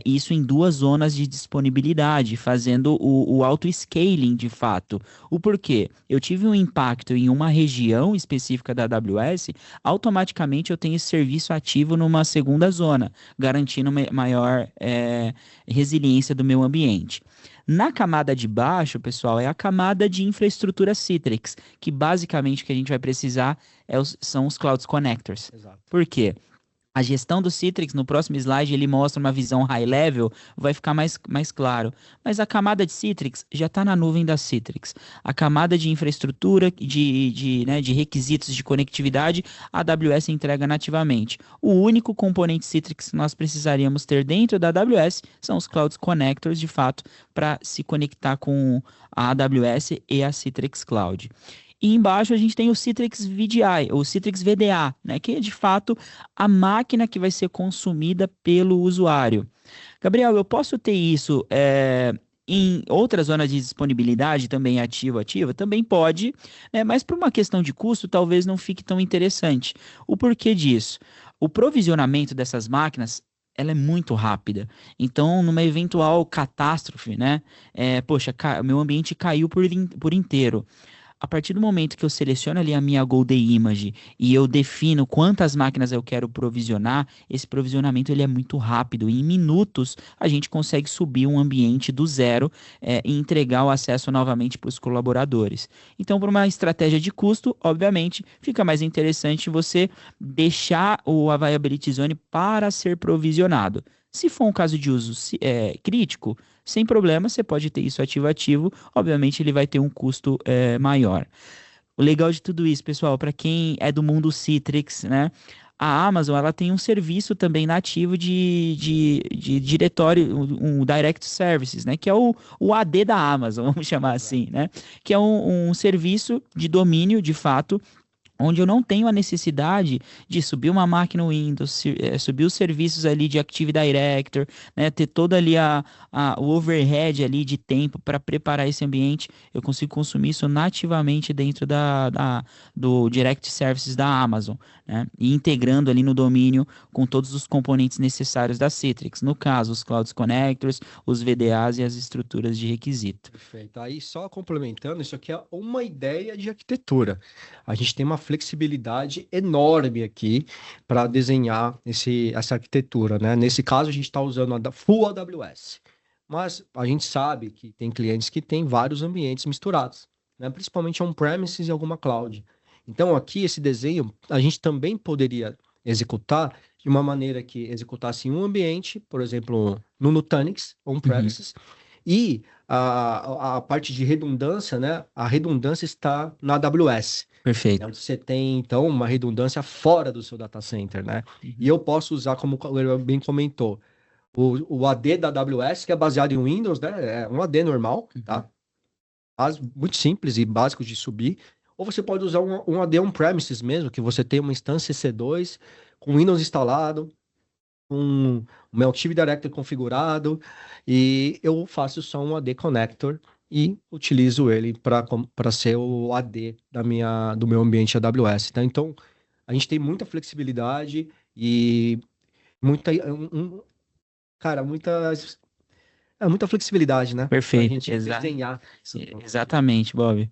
isso em duas zonas de disponibilidade, fazendo o auto-scaling de fato. O porquê? Eu tive um impacto em uma região específica da AWS, automaticamente eu tenho esse serviço ativo numa segunda zona, garantindo maior resiliência do meu ambiente. Na camada de baixo, pessoal, é a camada de infraestrutura Citrix, que basicamente o que a gente vai precisar são os Cloud Connectors. Exato. Por quê? a gestão do Citrix, no próximo slide, ele mostra uma visão high level, vai ficar mais claro. Mas a camada de Citrix já está na nuvem da Citrix. A camada de infraestrutura, né, de requisitos de conectividade, a AWS entrega nativamente. O único componente Citrix que nós precisaríamos ter dentro da AWS são os Cloud Connectors, de fato, para se conectar com a AWS e a Citrix Cloud. E embaixo a gente tem o Citrix VDI, ou Citrix VDA, né, que é de fato a máquina que vai ser consumida pelo usuário. Gabriel, eu posso ter isso em outras zonas de disponibilidade, também ativa? Também pode, né, mas por uma questão de custo, talvez não fique tão interessante. O porquê disso? O provisionamento dessas máquinas ela é muito rápida. Então, numa eventual catástrofe, né? Poxa, meu ambiente caiu por inteiro. A partir do momento que eu seleciono ali a minha Golden Image e eu defino quantas máquinas eu quero provisionar, esse provisionamento ele é muito rápido. Em minutos a gente consegue subir um ambiente do zero e entregar o acesso novamente para os colaboradores. Então, por uma estratégia de custo, obviamente, fica mais interessante você deixar o Availability Zone para ser provisionado. Se for um caso de uso crítico, sem problema, você pode ter isso ativo. Obviamente, ele vai ter um custo maior. O legal de tudo isso, pessoal, para quem é do mundo Citrix, né? A Amazon ela tem um serviço também nativo de diretório, um Direct Services, né? Que é o AD da Amazon, vamos chamar assim, né? Que é um serviço de domínio, de fato, onde eu não tenho a necessidade de subir uma máquina Windows, subir os serviços ali de Active Director, né, ter toda ali o overhead ali de tempo para preparar esse ambiente, eu consigo consumir isso nativamente dentro do Direct Services da Amazon, né, e integrando ali no domínio com todos os componentes necessários da Citrix, no caso, os Cloud Connectors, os VDAs e as estruturas de requisito. Perfeito. Aí, só complementando, isso aqui é uma ideia de arquitetura. A gente tem uma flexibilidade enorme aqui para desenhar essa arquitetura, né? Nesse caso, a gente está usando a Full AWS. Mas a gente sabe que tem clientes que têm vários ambientes misturados, né? Principalmente on-premises e alguma cloud. Então, aqui, esse desenho, a gente também poderia executar de uma maneira que executasse em um ambiente, por exemplo, no Nutanix, on-premises, e a parte de redundância, né? A redundância está na AWS. Perfeito. Onde você tem, então, uma redundância fora do seu data center, né? E eu posso usar, como o Gabriel bem comentou, o AD da AWS, que é baseado em Windows, né? É um AD normal, tá? Muito simples e básico de subir. Ou você pode usar um AD on-premises mesmo, que você tem uma instância EC2 com Windows instalado, o meu Active Directory configurado, e eu faço só um AD Connector e utilizo ele para ser o AD do meu ambiente AWS, tá? Então, a gente tem muita flexibilidade e muita, cara, muita flexibilidade, né? Para a Perfeito, gente desenhar isso. exatamente, Bob.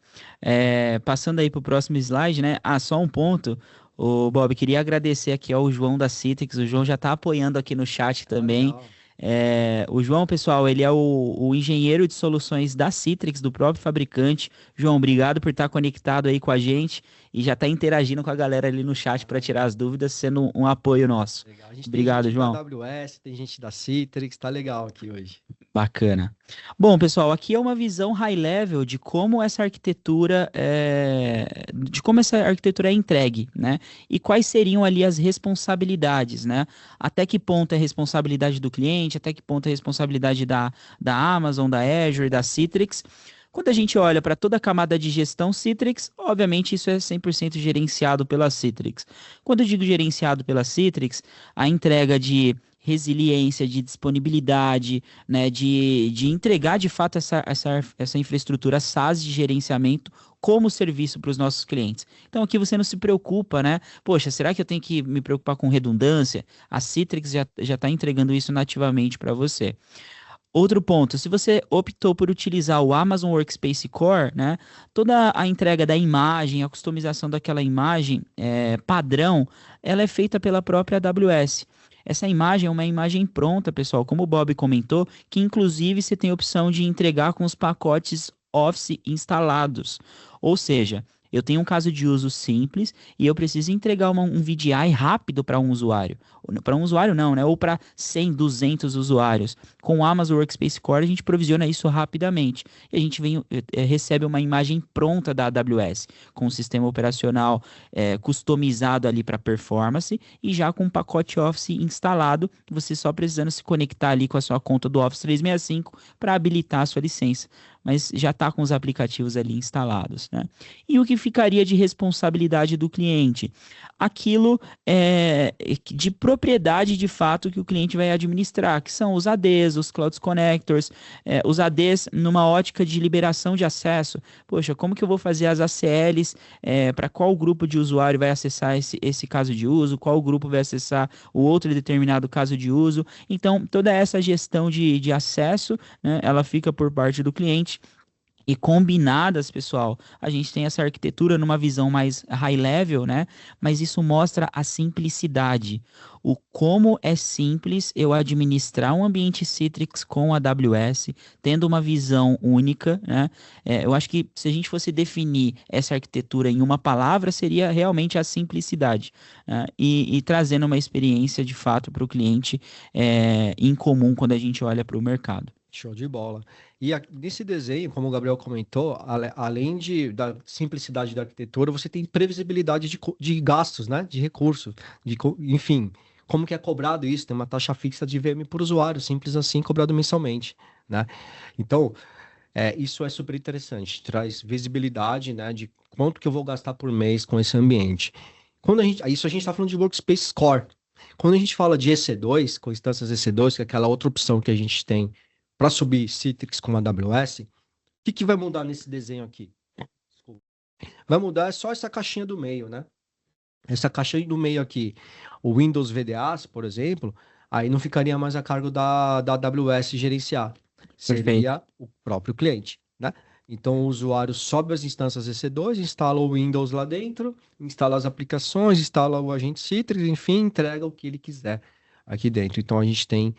Passando aí para o próximo slide, né? Só um ponto. O Bob, queria agradecer aqui ao João da Citrix. O João já está apoiando aqui no chat também. Legal. O João, pessoal, ele é o engenheiro de soluções da Citrix, do próprio fabricante. João, obrigado por estar conectado aí com a gente e já está interagindo com a galera ali no chat para tirar as dúvidas, sendo um apoio nosso. Legal. A gente Obrigado, tem gente João. da AWS, tem gente da Citrix, tá legal aqui hoje. Bacana. Bom, pessoal, aqui é uma visão high level de como essa arquitetura é entregue, né? E quais seriam ali as responsabilidades, né? Até que ponto é responsabilidade do cliente, até que ponto é responsabilidade da Amazon, da Azure, da Citrix. Quando a gente olha para toda a camada de gestão Citrix, obviamente isso é 100% gerenciado pela Citrix. Quando eu digo gerenciado pela Citrix, a entrega de resiliência, de disponibilidade, né, de entregar de fato essa infraestrutura SaaS de gerenciamento como serviço para os nossos clientes. Então aqui você não se preocupa, né? Poxa, será que eu tenho que me preocupar com redundância? A Citrix já está entregando isso nativamente para você. Outro ponto, se você optou por utilizar o Amazon Workspace Core, né, toda a entrega da imagem, a customização daquela imagem padrão, ela é feita pela própria AWS. Essa imagem é uma imagem pronta, pessoal, como o Bob comentou, que inclusive você tem a opção de entregar com os pacotes Office instalados. Ou seja, Eu tenho um caso de uso simples e eu preciso entregar um VDI rápido para um usuário. Para um usuário não, né? Ou para 100, 200 usuários. Com o Amazon Workspace Core, a gente provisiona isso rapidamente. E a gente recebe uma imagem pronta da AWS, com o sistema operacional customizado ali para performance e já com um pacote Office instalado, você só precisando se conectar ali com a sua conta do Office 365 para habilitar a sua licença. Mas já está com os aplicativos ali instalados, né? E o que ficaria de responsabilidade do cliente? Aquilo de propriedade de fato que o cliente vai administrar, que são os ADs, os Cloud Connectors, os ADs numa ótica de liberação de acesso. Poxa, como que eu vou fazer as ACLs, para qual grupo de usuário vai acessar esse caso de uso, qual grupo vai acessar o outro determinado caso de uso. Então, toda essa gestão de acesso, né, ela fica por parte do cliente. E combinadas, pessoal, a gente tem essa arquitetura numa visão mais high level, né? Mas isso mostra a simplicidade. O como é simples eu administrar um ambiente Citrix com a AWS, tendo uma visão única, né? Eu acho que se a gente fosse definir essa arquitetura em uma palavra, seria realmente a simplicidade, né? E trazendo uma experiência de fato para o cliente em comum quando a gente olha para o mercado. Show de bola. E nesse desenho, como o Gabriel comentou, além da simplicidade da arquitetura, você tem previsibilidade de gastos, né? De recursos, enfim, como que é cobrado isso? Tem uma taxa fixa de VM por usuário, simples assim, cobrado mensalmente, né? Então, isso é super interessante, traz visibilidade, né? De quanto que eu vou gastar por mês com esse ambiente. Isso a gente está falando de Workspace Core. Quando a gente fala de EC2, com instâncias EC2, que é aquela outra opção que a gente tem para subir Citrix com a AWS, o que vai mudar nesse desenho aqui? Desculpa. Vai mudar só essa caixinha do meio, né? Essa caixinha do meio aqui, o Windows VDAs, por exemplo, aí não ficaria mais a cargo da AWS gerenciar. Perfeito. Seria o próprio cliente, né? Então o usuário sobe as instâncias EC2, instala o Windows lá dentro, instala as aplicações, instala o agente Citrix, enfim, entrega o que ele quiser aqui dentro. Então a gente tem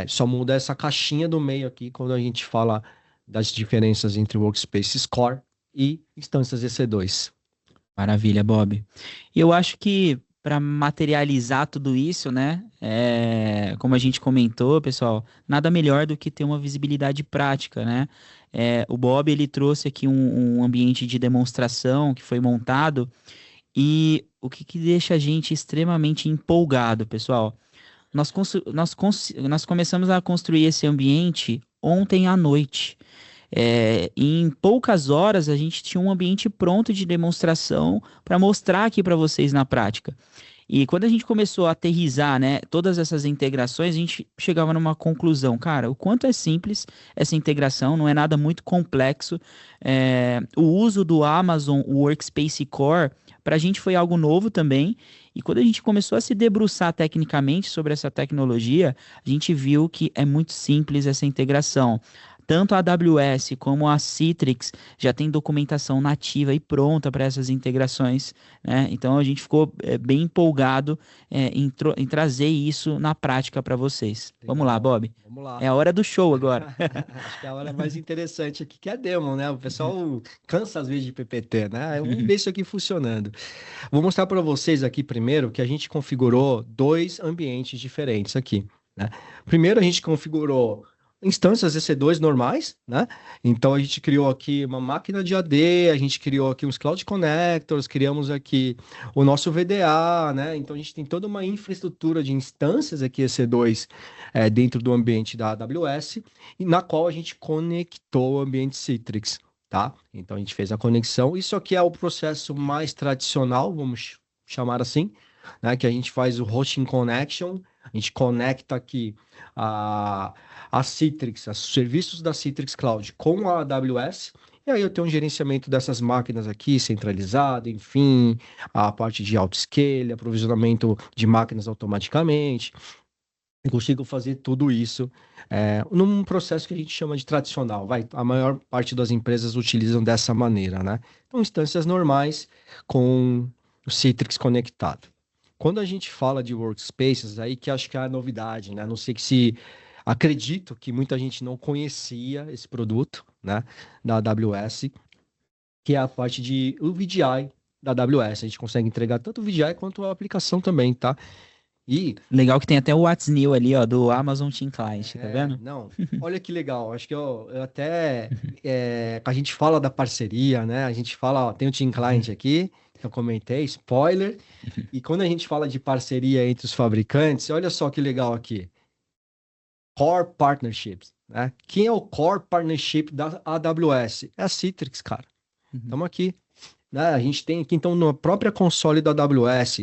só muda essa caixinha do meio aqui quando a gente fala das diferenças entre Workspace Core e instâncias EC2. Maravilha, Bob. E eu acho que para materializar tudo isso, né, como a gente comentou, pessoal, nada melhor do que ter uma visibilidade prática, né? O Bob ele trouxe aqui um ambiente de demonstração que foi montado e o que deixa a gente extremamente empolgado, pessoal. Nós começamos a construir esse ambiente ontem à noite. Em poucas horas a gente tinha um ambiente pronto de demonstração para mostrar aqui para vocês na prática. E quando a gente começou a aterrissar, né, todas essas integrações, a gente chegava numa conclusão, cara, o quanto é simples essa integração, não é nada muito complexo. O uso do Amazon Workspace Core, para a gente foi algo novo também. E quando a gente começou a se debruçar tecnicamente sobre essa tecnologia, a gente viu que é muito simples essa integração. Tanto a AWS como a Citrix já tem documentação nativa e pronta para essas integrações, né? Então a gente ficou bem empolgado em trazer isso na prática para vocês. Legal. Vamos lá, Bob. Vamos lá. É a hora do show agora. Acho que é a hora mais interessante aqui, que é a demo, né? O pessoal cansa às vezes de PPT, né? Vamos ver isso aqui funcionando. Vou mostrar para vocês aqui primeiro que a gente configurou dois ambientes diferentes aqui, né? Primeiro a gente configurou instâncias EC2 normais, né? Então a gente criou aqui uma máquina de AD, a gente criou aqui uns Cloud Connectors, criamos aqui o nosso VDA, né? Então a gente tem toda uma infraestrutura de instâncias aqui EC2 dentro do ambiente da AWS, e na qual a gente conectou o ambiente Citrix, tá? Então a gente fez a conexão. Isso aqui é o processo mais tradicional, vamos chamar assim, né? Que a gente faz o hosting connection, a gente conecta aqui a Citrix, os serviços da Citrix Cloud com a AWS, e aí eu tenho um gerenciamento dessas máquinas aqui centralizado, enfim, a parte de autoscale, aprovisionamento de máquinas automaticamente. Eu consigo fazer tudo isso num processo que a gente chama de tradicional. A maior parte das empresas utilizam dessa maneira, né? Então, instâncias normais com o Citrix conectado. Quando a gente fala de workspaces, aí que acho que é a novidade, né? Não sei se acredito que muita gente não conhecia esse produto, né, da AWS, que é a parte de o VDI da AWS. A gente consegue entregar tanto o VDI quanto a aplicação também, tá? E Legal que tem até o What's New ali, ó, do Amazon Team Client, tá vendo? não, olha que legal. Acho que eu até a gente fala da parceria, né? A gente fala, ó, tem o Team Client aqui, eu comentei, spoiler. E quando a gente fala de parceria entre os fabricantes, olha só que legal aqui. Core Partnerships, né? Quem é o Core Partnership da AWS? É a Citrix, cara. Uhum, Estamos aqui, né? A gente tem aqui, então, na própria console da AWS,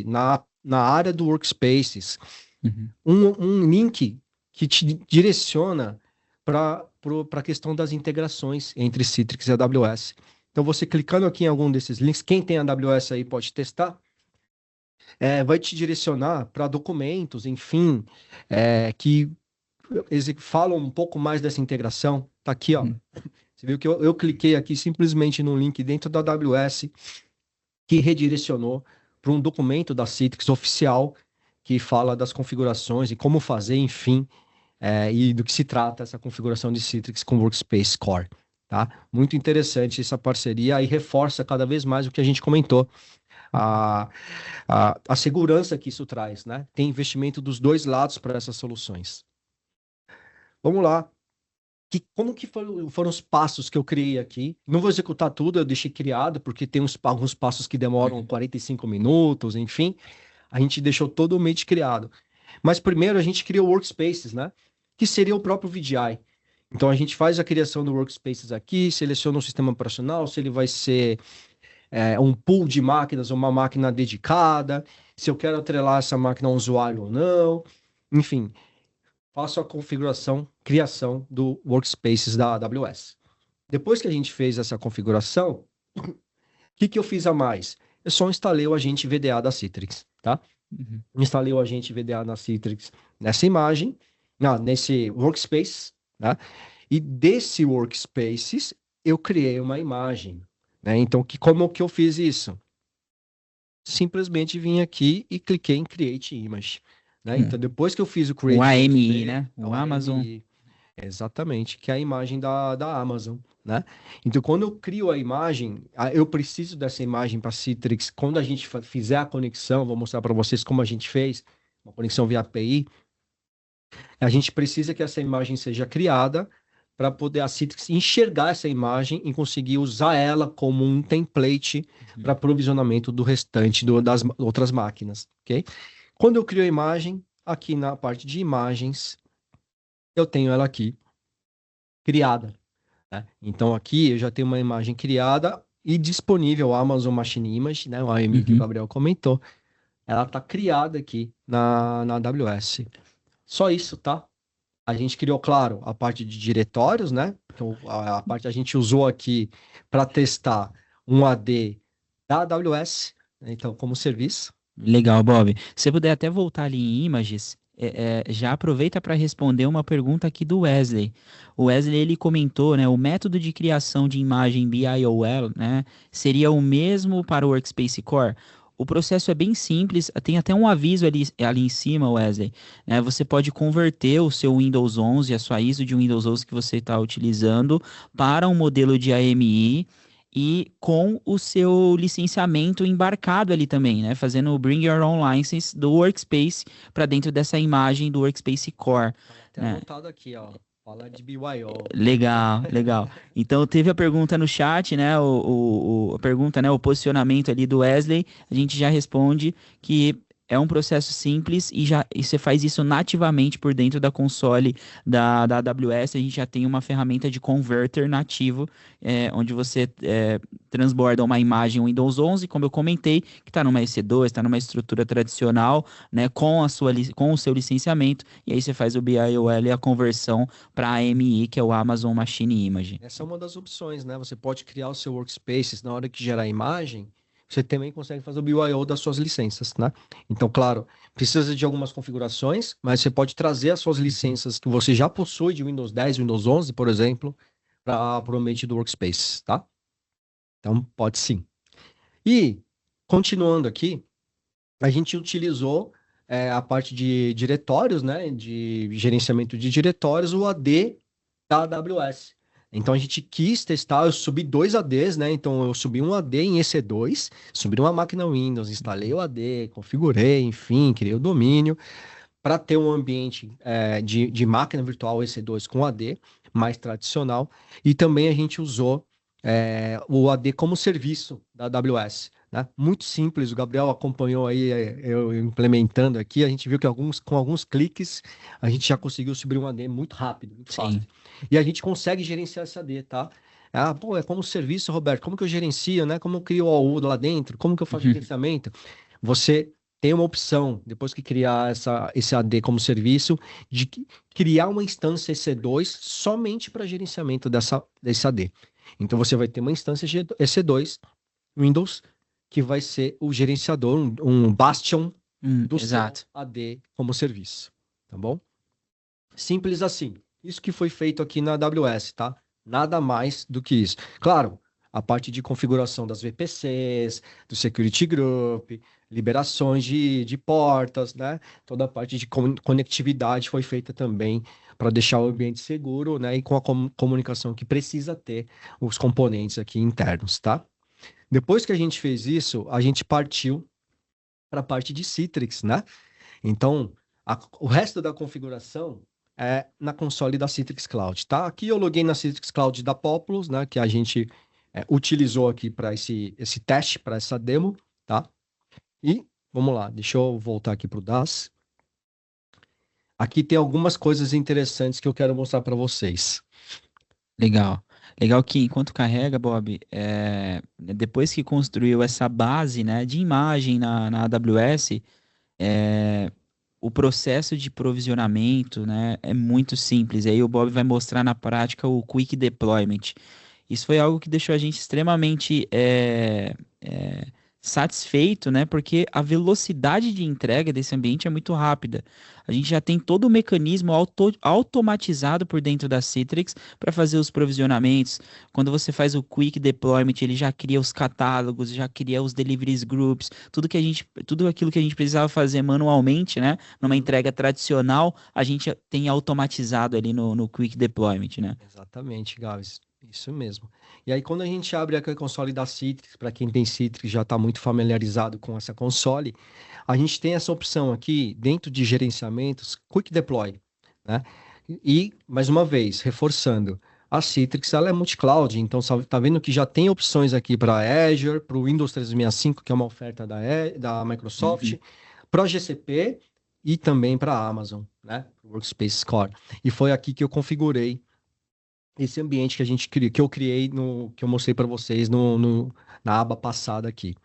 na área do Workspaces, uhum, um link que te direciona para a questão das integrações entre Citrix e AWS. Então, você clicando aqui em algum desses links, quem tem AWS aí pode testar, vai te direcionar para documentos, enfim, que falam um pouco mais dessa integração. Tá aqui, ó. uhum. Você viu que eu cliquei aqui simplesmente no link dentro da AWS que redirecionou para um documento da Citrix oficial que fala das configurações e como fazer, enfim, e do que se trata essa configuração de Citrix com Workspace Core, tá? Muito interessante essa parceria e reforça cada vez mais o que a gente comentou, a, a segurança que isso traz, né? Tem investimento dos dois lados para essas soluções. Vamos lá. Como que foram os passos que eu criei aqui? Não vou executar tudo, eu deixei criado, porque tem alguns passos que demoram 45 minutos, enfim. A gente deixou totalmente criado. Mas primeiro a gente criou Workspaces, né? Que seria o próprio VDI. Então a gente faz a criação do Workspaces aqui, seleciona o sistema operacional, se ele vai ser um pool de máquinas, uma máquina dedicada, se eu quero atrelar essa máquina a um usuário ou não. Enfim, faço a configuração, criação do Workspaces da AWS. Depois que a gente fez essa configuração, o que eu fiz a mais? Eu só instalei o agente VDA da Citrix, tá? Uhum. Instalei o agente VDA na Citrix nessa imagem, nesse Workspace, tá? E desse Workspaces eu criei uma imagem, né? Então, como que eu fiz isso? Simplesmente vim aqui e cliquei em Create Image, né? Então, depois que eu fiz o O Create AMI, Workspace, né? é O o Amazon. AMI, exatamente, que é a imagem da Amazon, né? Então, quando eu crio a imagem, eu preciso dessa imagem para Citrix. Quando a gente fizer a conexão, vou mostrar para vocês como a gente fez, uma conexão via API, a gente precisa que essa imagem seja criada para poder a Citrix enxergar essa imagem e conseguir usar ela como um template Uhum. para provisionamento do restante das outras máquinas, ok? Quando eu crio a imagem, aqui na parte de imagens, eu tenho ela aqui criada, né? Então aqui eu já tenho uma imagem criada e disponível, o Amazon Machine Image, né? O AMI que o Uhum. Gabriel comentou, ela está criada aqui na AWS. Só isso, tá? A gente criou, claro, a parte de diretórios, né? Então, a parte a gente usou aqui para testar um AD da AWS, né? Então, como serviço. Legal, Bob. Se você puder até voltar ali em Images, já aproveita para responder uma pergunta aqui do Wesley. O Wesley ele comentou, né, o método de criação de imagem BIOL, né, seria o mesmo para o Workspace Core? O processo é bem simples, tem até um aviso ali em cima, Wesley, né? Você pode converter o seu Windows 11, a sua ISO de Windows 11 que você está utilizando, para um modelo de AMI e com o seu licenciamento embarcado ali também, né? Fazendo o Bring Your Own License do Workspace para dentro dessa imagem do Workspace Core, Tá até né? anotado aqui, ó. Fala de BYO. Legal, legal. Então teve a pergunta no chat, né? A pergunta, né? O posicionamento ali do Wesley, a gente já responde que é um processo simples e você faz isso nativamente por dentro da console da AWS. A gente já tem uma ferramenta de converter nativo, onde você transborda uma imagem Windows 11, como eu comentei, que está numa EC2, está numa estrutura tradicional, né? Com o seu licenciamento, e aí você faz o BIOL e a conversão para a AMI, que é o Amazon Machine Image. Essa é uma das opções, né? Você pode criar o seu Workspaces na hora que gerar a imagem. Você também consegue fazer o BYO das suas licenças, né? Então, claro, precisa de algumas configurações, mas você pode trazer as suas licenças que você já possui de Windows 10, Windows 11, por exemplo, para o ambiente do Workspace, tá? Então, pode sim. E, continuando aqui, a gente utilizou a parte de diretórios, né? De gerenciamento de diretórios, o AD da AWS. Então a gente quis testar, eu subi 2 ADs, né? Então eu subi um AD em EC2, subi uma máquina Windows, instalei o AD, configurei, enfim, criei o domínio para ter um ambiente de máquina virtual EC2 com AD mais tradicional. E também a gente usou o AD como serviço da AWS. Né? Muito simples, o Gabriel acompanhou aí eu implementando aqui, a gente viu que com alguns cliques a gente já conseguiu subir um AD muito rápido, muito fácil. Sim. E a gente consegue gerenciar esse AD, tá? Ah, pô, é como serviço, Roberto, como que eu gerencio, né? Como eu crio o AU lá dentro? Como que eu faço gerenciamento? Você tem uma opção, depois que criar esse AD como serviço, de criar uma instância EC2 somente para gerenciamento desse AD. Então você vai ter uma instância EC2 Windows que vai ser o gerenciador, um bastion do seu Exato. AD como serviço, tá bom? Simples assim. Isso que foi feito aqui na AWS, tá? Nada mais do que isso. Claro, a parte de configuração das VPCs, do Security Group, liberações de portas, né? Toda a parte de conectividade foi feita também para deixar o ambiente seguro, né? E com a comunicação que precisa ter os componentes aqui internos, tá? Depois que a gente fez isso, a gente partiu para a parte de Citrix, né? Então, o resto da configuração é na console da Citrix Cloud, tá? Aqui eu loguei na Citrix Cloud da Populous, né? Que a gente utilizou aqui para esse teste, para essa demo, tá? E vamos lá, deixa eu voltar aqui para o DAS. Aqui tem algumas coisas interessantes que eu quero mostrar para vocês. Legal. Legal que enquanto carrega, Bob, depois que construiu essa base, né, de imagem na AWS, o processo de provisionamento, né, é muito simples. Aí o Bob vai mostrar na prática o Quick Deployment. Isso foi algo que deixou a gente extremamente satisfeito, né? Porque a velocidade de entrega desse ambiente é muito rápida. A gente já tem todo o mecanismo automatizado por dentro da Citrix para fazer os provisionamentos. Quando você faz o Quick Deployment, ele já cria os catálogos, já cria os deliveries groups, tudo aquilo que a gente precisava fazer manualmente, né? Numa entrega tradicional, a gente tem automatizado ali no Quick Deployment, né? Exatamente, Gabs. Isso mesmo. E aí, quando a gente abre aqui a console da Citrix, para quem tem Citrix já está muito familiarizado com essa console, a gente tem essa opção aqui dentro de gerenciamentos, Quick Deploy, né? E, mais uma vez, reforçando, a Citrix ela é multi-cloud, então tá vendo que já tem opções aqui para Azure, para o Windows 365, que é uma oferta da Microsoft, Uhum. para o GCP e também para a Amazon, né? Workspace Core. E foi aqui que eu configurei esse ambiente que a gente que eu criei que eu mostrei para vocês na aba passada aqui.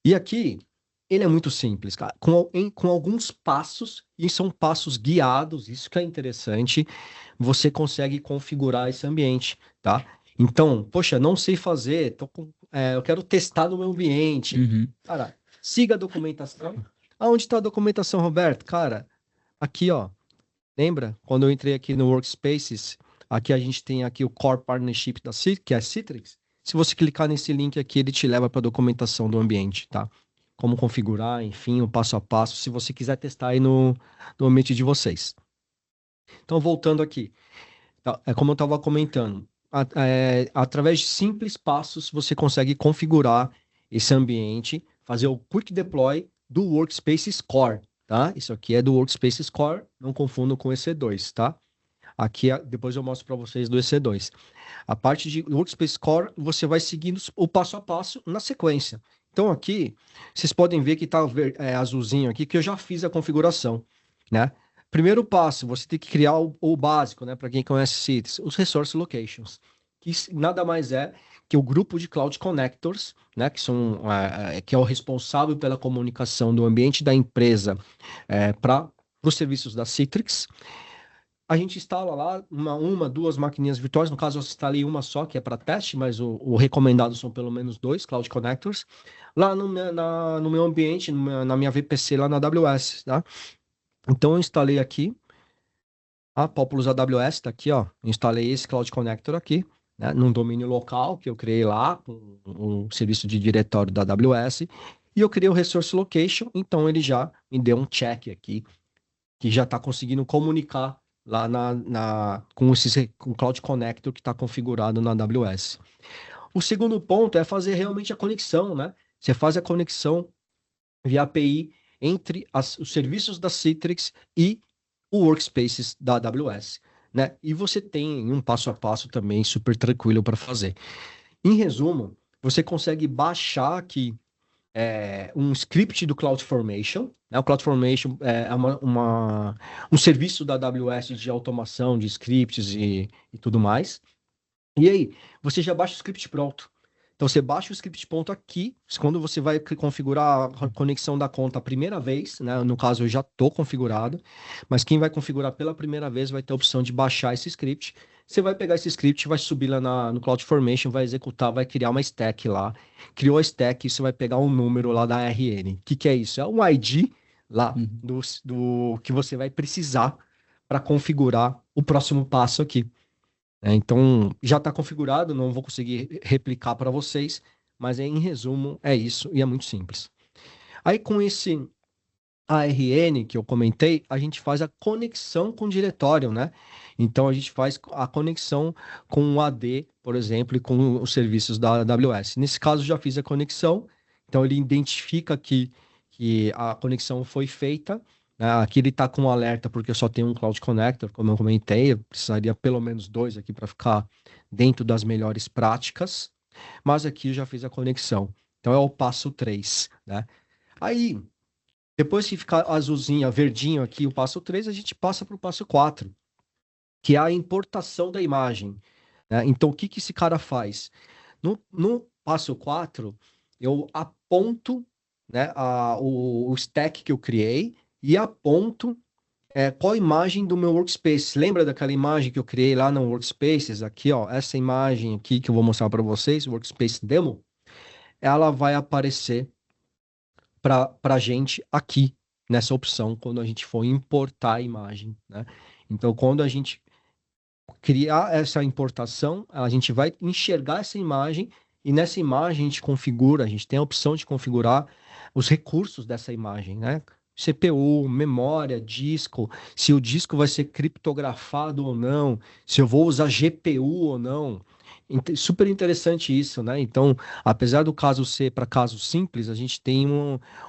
E aqui ele é muito simples, cara, com alguns passos, e são passos guiados, isso que é interessante, você consegue configurar esse ambiente, tá? Então, poxa, não sei fazer, eu quero testar no meu ambiente. Uhum. Cara, siga a documentação. Aonde está a documentação, Roberto? Cara, aqui, ó. Lembra? Quando eu entrei aqui no Workspaces, aqui a gente tem aqui o Core Partnership que é a Citrix. Se você clicar nesse link aqui, ele te leva para a documentação do ambiente, tá? Como configurar, enfim, o passo a passo, se você quiser testar aí no ambiente de vocês. Então, voltando aqui, tá? É como eu estava comentando, através de simples passos, você consegue configurar esse ambiente, fazer o Quick Deploy do Workspaces Core, tá? Isso aqui é do Workspaces Core, não confundam com o EC2, tá? Aqui, depois eu mostro para vocês do EC2. A parte de Workspace Core, você vai seguindo o passo a passo na sequência. Então aqui, vocês podem ver que está azulzinho aqui, que eu já fiz a configuração, né? Primeiro passo, você tem que criar o básico, né? Para quem conhece Citrix, os Resource Locations, que nada mais é que o grupo de Cloud Connectors, né? Que é o responsável pela comunicação do ambiente da empresa para os serviços da Citrix. A gente instala lá duas maquininhas virtuais. No caso, eu instalei uma só, que é para teste, mas o recomendado são pelo menos 2 Cloud Connectors. Lá no meu ambiente, na minha VPC lá na AWS, tá? Então, eu instalei aqui a Populous AWS, tá aqui, ó. Instalei esse Cloud Connector aqui, né? Num domínio local que eu criei lá, com um serviço de diretório da AWS. E eu criei o Resource Location, então ele já me deu um check aqui, que já está conseguindo comunicar lá com o Cloud Connector que está configurado na AWS. O segundo ponto é fazer realmente a conexão, né? Você faz a conexão via API entre os serviços da Citrix e o Workspaces da AWS, né? E você tem um passo a passo também super tranquilo para fazer. Em resumo, você consegue baixar aqui um script do CloudFormation, né? O CloudFormation é um serviço da AWS de automação de scripts e tudo mais. E aí, você já baixa o script pronto. Então, você baixa o script pronto aqui, quando você vai configurar a conexão da conta a primeira vez, né? No caso, eu já estou configurado, mas quem vai configurar pela primeira vez vai ter a opção de baixar esse script. Você vai pegar esse script, vai subir lá no CloudFormation, vai executar, vai criar uma stack lá. Criou a stack, você vai pegar um número lá da RN. O que, que é isso? É um ID lá Uhum. do que você vai precisar para configurar o próximo passo aqui. Então, já está configurado, não vou conseguir replicar para vocês, mas em resumo é isso e é muito simples. Aí com esse ARN que eu comentei, a gente faz a conexão com o diretório, né? Então a gente faz a conexão com o AD, por exemplo, e com os serviços da AWS. Nesse caso, já fiz a conexão, então ele identifica que a conexão foi feita. Né? Aqui ele está com um alerta porque eu só tenho um Cloud Connector, como eu comentei, eu precisaria pelo menos dois aqui para ficar dentro das melhores práticas, mas aqui eu já fiz a conexão. Então é o passo 3, né? Aí, depois que ficar azulzinho, verdinho aqui, o passo 3 a gente passa para o passo 4, que é a importação da imagem. Né? Então, o que, que esse cara faz? No passo 4 eu aponto, né, o stack que eu criei e aponto qual imagem do meu workspace. Lembra daquela imagem que eu criei lá no Workspaces? Aqui, ó, essa imagem aqui que eu vou mostrar para vocês, Workspace Demo, ela vai aparecer para a gente aqui nessa opção quando a gente for importar a imagem, né? Então, quando a gente criar essa importação, a gente vai enxergar essa imagem e nessa imagem a gente configura, a gente tem a opção de configurar os recursos dessa imagem, né? CPU, memória, disco, se o disco vai ser criptografado ou não, se eu vou usar GPU ou não. Super interessante isso, né? Então, apesar do caso ser para casos simples, a gente tem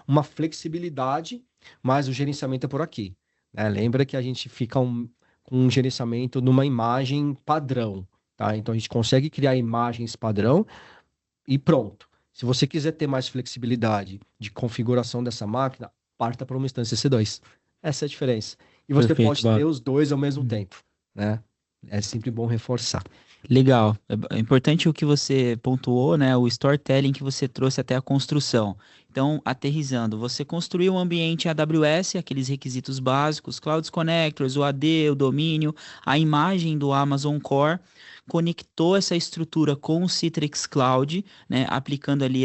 uma flexibilidade, mas o gerenciamento é por aqui. Né? Lembra que a gente fica com um gerenciamento numa imagem padrão, tá? Então a gente consegue criar imagens padrão e pronto. Se você quiser ter mais flexibilidade de configuração dessa máquina, parta para uma instância C2. Essa é a diferença. E você Perfeito, pode ter Bob. os dois ao mesmo Uhum. tempo, né? É sempre bom reforçar. Legal. É importante o que você pontuou, né? O storytelling que você trouxe até a construção. Então, aterrizando, você construiu um ambiente AWS, aqueles requisitos básicos, Cloud Connectors, o AD, o domínio, a imagem do Amazon Core, conectou essa estrutura com o Citrix Cloud, né? Aplicando ali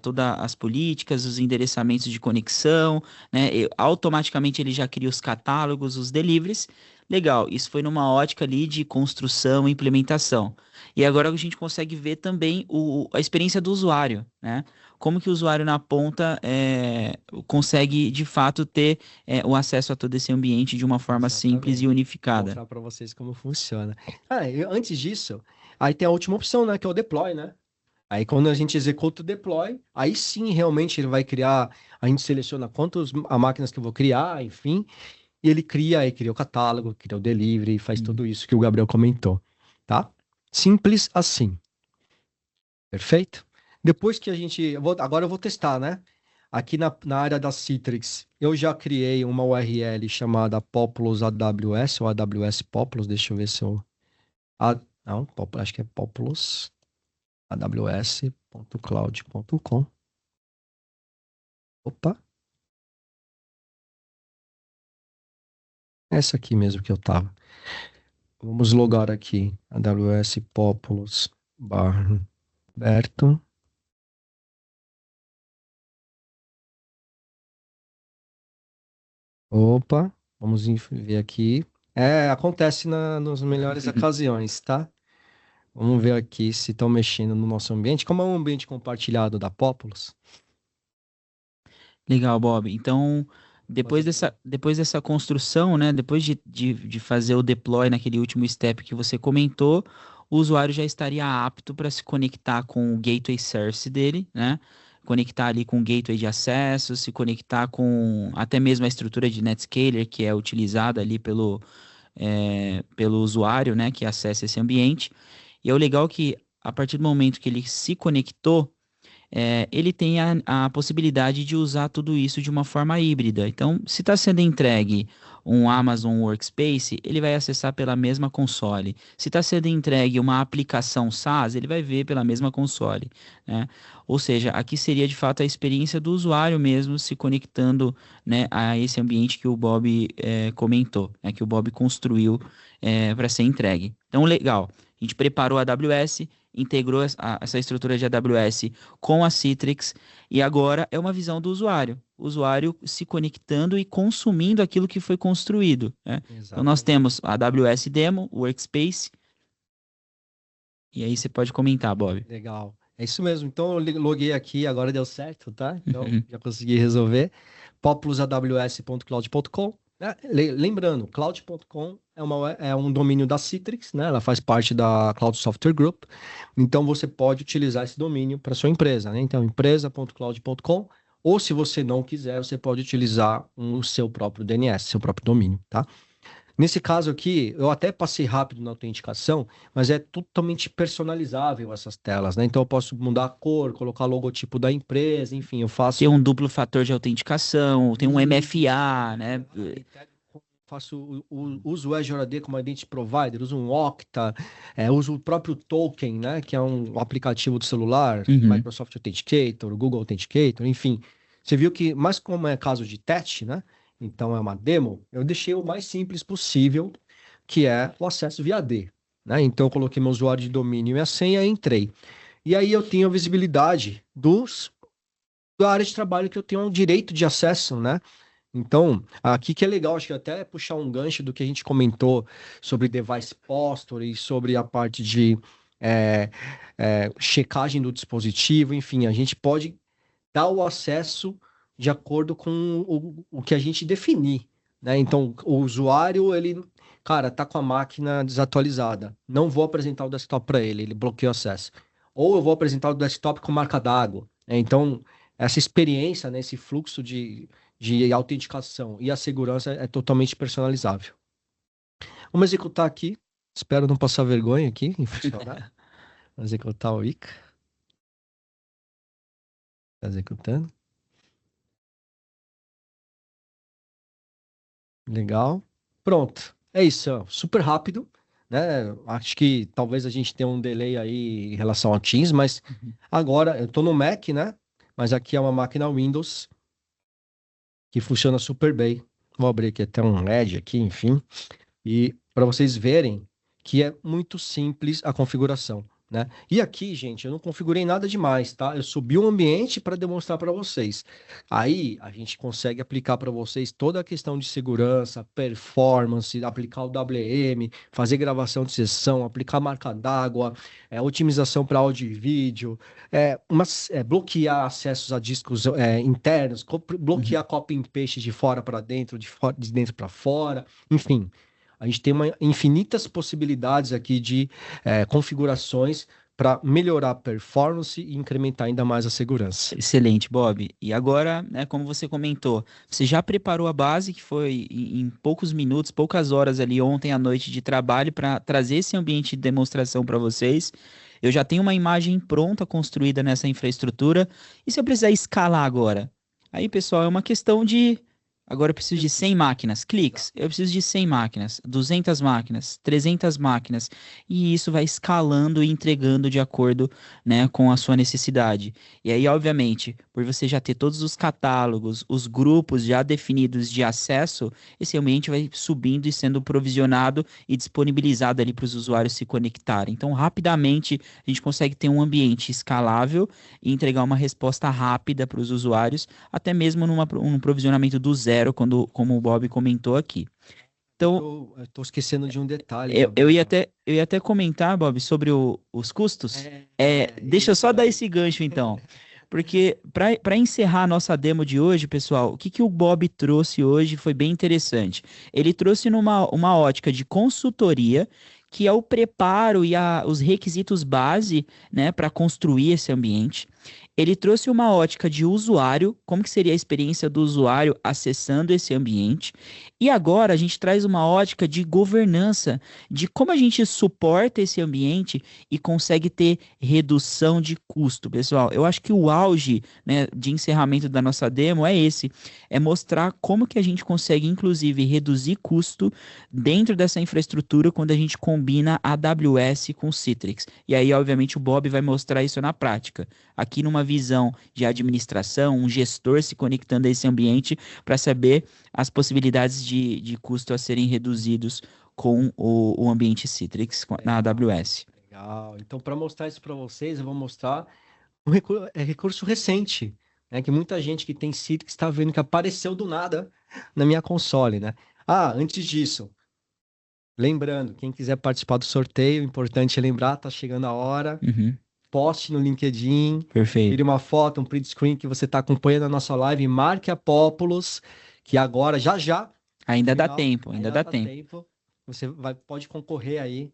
todas as políticas, os endereçamentos de conexão, né? E automaticamente ele já cria os catálogos, os deliveries. Legal, isso foi numa ótica ali de construção e implementação. E agora a gente consegue ver também a experiência do usuário, né? Como que o usuário na ponta consegue de fato ter o acesso a todo esse ambiente de uma forma simples e Exatamente. Vou unificada. mostrar para vocês como funciona. Antes disso, aí tem a última opção, né, que é o deploy, né? Aí quando a gente executa o deploy, aí sim realmente ele vai criar, a gente seleciona quantas máquinas que eu vou criar, enfim, e ele cria, aí cria o catálogo, cria o delivery, faz Hum. tudo isso que o Gabriel comentou, tá? Simples assim, perfeito? Depois que a gente, agora eu vou testar, né? Aqui na área da Citrix, eu já criei uma URL chamada Populous AWS, ou AWS Populous, deixa eu ver se eu... não, acho que é Populous, aws.cloud.com. Opa, essa aqui mesmo que eu tava. Vamos logar aqui, AWS Populous barra Berto. Opa, vamos ver aqui. Acontece nas melhores ocasiões, tá? Vamos ver aqui se estão mexendo no nosso ambiente. Como é um ambiente compartilhado da Populous. Legal, Bob. Então, Depois dessa construção, né? Depois de fazer o deploy naquele último step que você comentou, o usuário já estaria apto para se conectar com o gateway service dele, né? Conectar ali com o gateway de acesso, se conectar com até mesmo a estrutura de Netscaler que é utilizada ali pelo usuário, né? Que acessa esse ambiente. E é o legal que a partir do momento que ele se conectou, ele tem a possibilidade de usar tudo isso de uma forma híbrida. Então, se está sendo entregue um Amazon Workspace, ele vai acessar pela mesma console. Se está sendo entregue uma aplicação SaaS, ele vai ver pela mesma console, né? Ou seja, aqui seria de fato a experiência do usuário mesmo se conectando, né, a esse ambiente que o Bob comentou, né, que o Bob construiu para ser entregue. Então, legal. A gente preparou a AWS, integrou essa estrutura de AWS com a Citrix e agora é uma visão do usuário. O usuário se conectando e consumindo aquilo que foi construído, né? Então nós Exatamente. temos a AWS Demo, o Workspace, e aí você pode comentar, Bob. Legal. É isso mesmo. Então eu loguei aqui, agora deu certo, tá? Então já consegui resolver. populusaws.cloud.com. Lembrando, cloud.com é um domínio da Citrix, né? Ela faz parte da Cloud Software Group. Então você pode utilizar esse domínio para sua empresa, né? Então empresa.cloud.com. Ou se você não quiser, você pode utilizar o seu próprio DNS, seu próprio domínio, tá? Nesse caso aqui, eu até passei rápido na autenticação, mas é totalmente personalizável essas telas, né? Então eu posso mudar a cor, colocar o logotipo da empresa, enfim, eu Tem faço um duplo fator de autenticação, tem um MFA, né? faço uso o Azure AD como Identity Provider, uso um Okta, uso o próprio Token, né? Que é um aplicativo do celular, Uhum. Microsoft Authenticator, Google Authenticator, enfim. Você viu que, mas como é caso de teste, né? Então é uma demo, eu deixei o mais simples possível, que é o acesso via AD, né? Então eu coloquei meu usuário de domínio e a senha e entrei. E aí eu tenho a visibilidade da área de trabalho que eu tenho o direito de acesso, né? Então, aqui que é legal, acho que até puxar um gancho do que a gente comentou sobre device posture e sobre a parte de é, checagem do dispositivo, enfim, a gente pode dar o acesso de acordo com o que a gente definir, né? Então, o usuário, ele, cara, tá com a máquina desatualizada, não vou apresentar o desktop para ele, ele bloqueia o acesso. Ou eu vou apresentar o desktop com marca d'água, né? Então, essa experiência, né, esse fluxo de autenticação e a segurança é totalmente personalizável. Vamos executar aqui, espero não passar vergonha aqui em funcionar. Vamos executar o ICA. Tá executando. Legal. Pronto. É isso, ó. Super rápido, né? Acho que talvez a gente tenha um delay aí em relação ao Teams, mas Uhum. agora eu tô no Mac, né? Mas aqui é uma máquina Windows que funciona super bem. Vou abrir aqui até um LED aqui, enfim. E para vocês verem que é muito simples a configuração, né? E aqui, gente, eu não configurei nada demais, tá? Eu subi um ambiente para demonstrar para vocês. Aí a gente consegue aplicar para vocês toda a questão de segurança, performance, aplicar o WM, fazer gravação de sessão, aplicar marca d'água, otimização para áudio e vídeo, bloquear acessos a discos internos, Uhum. bloquear copy and paste de fora para dentro, de dentro para fora, enfim. A gente tem infinitas possibilidades aqui de configurações para melhorar a performance e incrementar ainda mais a segurança. Excelente, Bob. E agora, né, como você comentou, você já preparou a base, que foi em poucos minutos, poucas horas ali ontem à noite de trabalho para trazer esse ambiente de demonstração para vocês. Eu já tenho uma imagem pronta construída nessa infraestrutura. E se eu precisar escalar agora? Aí, pessoal, é uma questão de. Agora eu preciso de 100 máquinas, cliques. Eu preciso de 100 máquinas, 200 máquinas, 300 máquinas. E isso vai escalando e entregando de acordo, né, com a sua necessidade. E aí, obviamente, por você já ter todos os catálogos, os grupos já definidos de acesso, esse ambiente vai subindo e sendo provisionado e disponibilizado ali para os usuários se conectarem. Então, rapidamente, a gente consegue ter um ambiente escalável e entregar uma resposta rápida para os usuários, até mesmo num provisionamento do zero, quando, como o Bob comentou aqui. Então, Eu tô esquecendo de um detalhe, eu ia Gabriel. eu ia até comentar, Bob, sobre os custos. É Deixa eu isso só dar daí. esse gancho, então. Porque para encerrar a nossa demo de hoje, pessoal, o que, que o Bob trouxe hoje foi bem interessante. Ele trouxe numa uma ótica de consultoria, que é o preparo e os requisitos base, né, para construir esse ambiente. Ele trouxe uma ótica de usuário, como que seria a experiência do usuário acessando esse ambiente. E agora a gente traz uma ótica de governança, de como a gente suporta esse ambiente e consegue ter redução de custo, pessoal. Eu acho que o auge, né, de encerramento da nossa demo é esse, é mostrar como que a gente consegue, inclusive, reduzir custo dentro dessa infraestrutura quando a gente combina a AWS com Citrix. E aí, obviamente, o Bob vai mostrar isso na prática. Aqui numa visão de administração, um gestor se conectando a esse ambiente para saber as possibilidades de custo a serem reduzidos com o ambiente Citrix na AWS. Legal. Então, para mostrar isso para vocês, eu vou mostrar um recurso recente, né? Que muita gente que tem Citrix está vendo que apareceu do nada na minha console, né? Ah, antes disso, lembrando, quem quiser participar do sorteio, importante é lembrar, tá chegando a hora. Uhum, Poste no LinkedIn, tire perfeito. uma foto, um print screen que você está acompanhando a nossa live, marque a Populous, que agora, já já, no Ainda dá final, tempo, ainda ainda dá dá tempo. tempo, pode concorrer aí,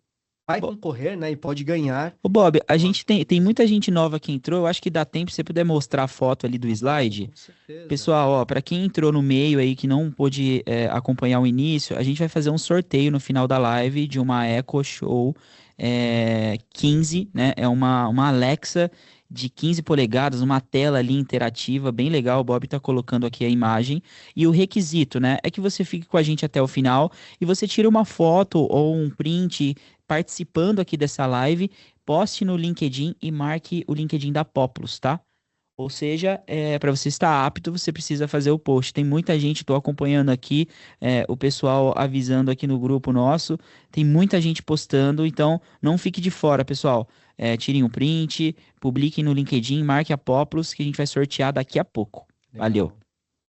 vai concorrer, né, e pode ganhar. Ô Bob, a uma- gente tem muita gente nova que entrou. Eu acho que dá tempo se você puder mostrar a foto ali do Tá bom, slide. com certeza. Pessoal, ó, para quem entrou no meio aí que não pôde acompanhar o início, a gente vai fazer um sorteio no final da live de uma Echo Show 15, né? É uma Alexa de 15 polegadas, uma tela ali interativa, bem legal. O Bob tá colocando aqui a imagem. E o requisito, né, é que você fique com a gente até o final e você tire uma foto ou um print participando aqui dessa live, poste no LinkedIn e marque o LinkedIn da Populous, tá? Ou seja, para você estar apto, você precisa fazer o post. Tem muita gente, estou acompanhando aqui, o pessoal avisando aqui no grupo nosso, tem muita gente postando, então não fique de fora, pessoal. Tirem um print, publiquem no LinkedIn, marque a Poplos, que a gente vai sortear daqui a pouco. Valeu. Legal.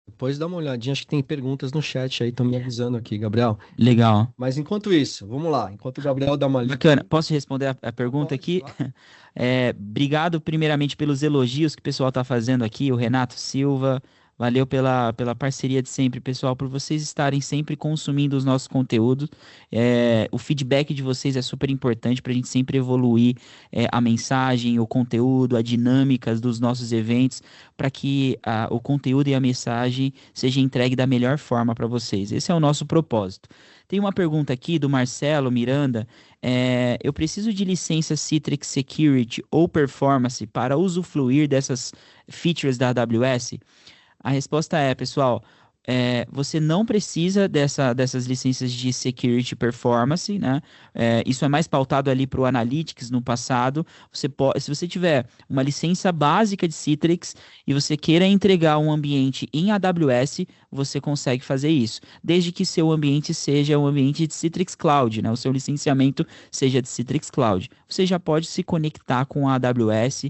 Depois dá uma olhadinha, acho que tem perguntas no chat aí, estão me avisando aqui, Gabriel. Legal. Mas enquanto isso, vamos lá, enquanto o Gabriel dá uma lida Bacana. aí, Posso responder a pergunta pode, aqui? claro. Obrigado primeiramente pelos elogios que o pessoal está fazendo aqui, o Renato Silva. Valeu pela parceria de sempre, pessoal, por vocês estarem sempre consumindo os nossos conteúdos. O feedback de vocês é super importante para a gente sempre evoluir a mensagem, o conteúdo, a dinâmicas dos nossos eventos, para que o conteúdo e a mensagem seja entregue da melhor forma para vocês. Esse é o nosso propósito. Tem uma pergunta aqui do Marcelo Miranda. Eu preciso de licença Citrix Security ou Performance para usufruir dessas features da AWS? A resposta é, pessoal, você não precisa dessas licenças de Security Performance, né? Isso é mais pautado ali para o Analytics no passado. Se você tiver uma licença básica de Citrix e você queira entregar um ambiente em AWS, você consegue fazer isso, desde que seu ambiente seja um ambiente de Citrix Cloud, né? O seu licenciamento seja de Citrix Cloud. Você já pode se conectar com a AWS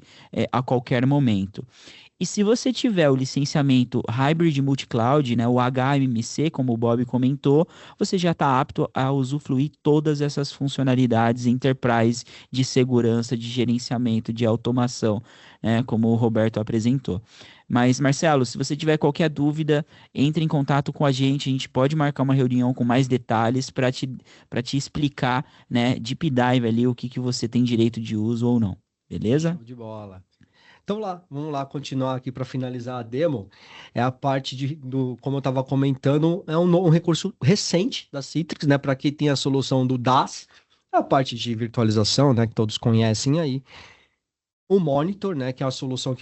a qualquer momento. E se você tiver o licenciamento Hybrid Multi-Cloud, né, o HMC, como o Bob comentou, você já está apto a usufruir todas essas funcionalidades Enterprise de segurança, de gerenciamento, de automação, né, como o Roberto apresentou. Mas, Marcelo, se você tiver qualquer dúvida, entre em contato com a gente pode marcar uma reunião com mais detalhes para te explicar, né, deep dive ali, o que que você tem direito de uso ou não. Beleza? Show de bola. Então vamos lá continuar aqui para finalizar a demo. É a parte como eu estava comentando, é um recurso recente da Citrix, né? Para quem tem a solução do DAS, é a parte de virtualização, né? Que todos conhecem aí. O Monitor, né? Que é a solução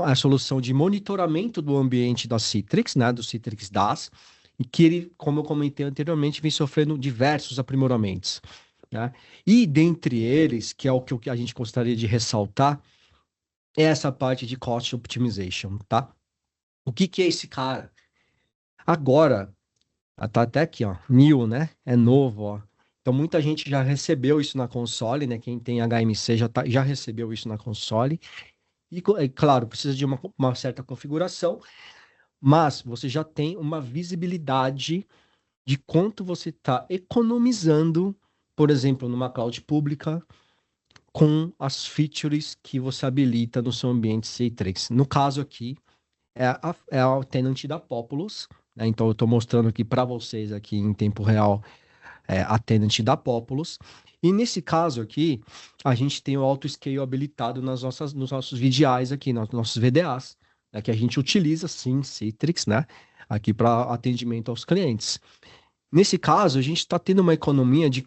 a solução de monitoramento do ambiente da Citrix, né? Do Citrix DAS, e que ele, como eu comentei anteriormente, vem sofrendo diversos aprimoramentos, né? E dentre eles, que é o que a gente gostaria de ressaltar, é essa parte de cost optimization, tá? O que que é esse cara? Agora, tá até aqui, ó, new, né? É novo, ó. Então muita gente já recebeu isso na console, né? Quem tem HMC já recebeu isso na console. E, é claro, precisa de uma certa configuração, mas você já tem uma visibilidade de quanto você está economizando, por exemplo, numa cloud pública, com as features que você habilita no seu ambiente Citrix. No caso aqui, é a tenant da Populous, né? Então eu estou mostrando aqui para vocês aqui em tempo real a tenant da Populous. E nesse caso aqui, a gente tem o autoscale habilitado nos nossos VDIs aqui, nos nossos VDAs, né? Que a gente utiliza sim Citrix, né? Aqui para atendimento aos clientes. Nesse caso, a gente está tendo uma economia de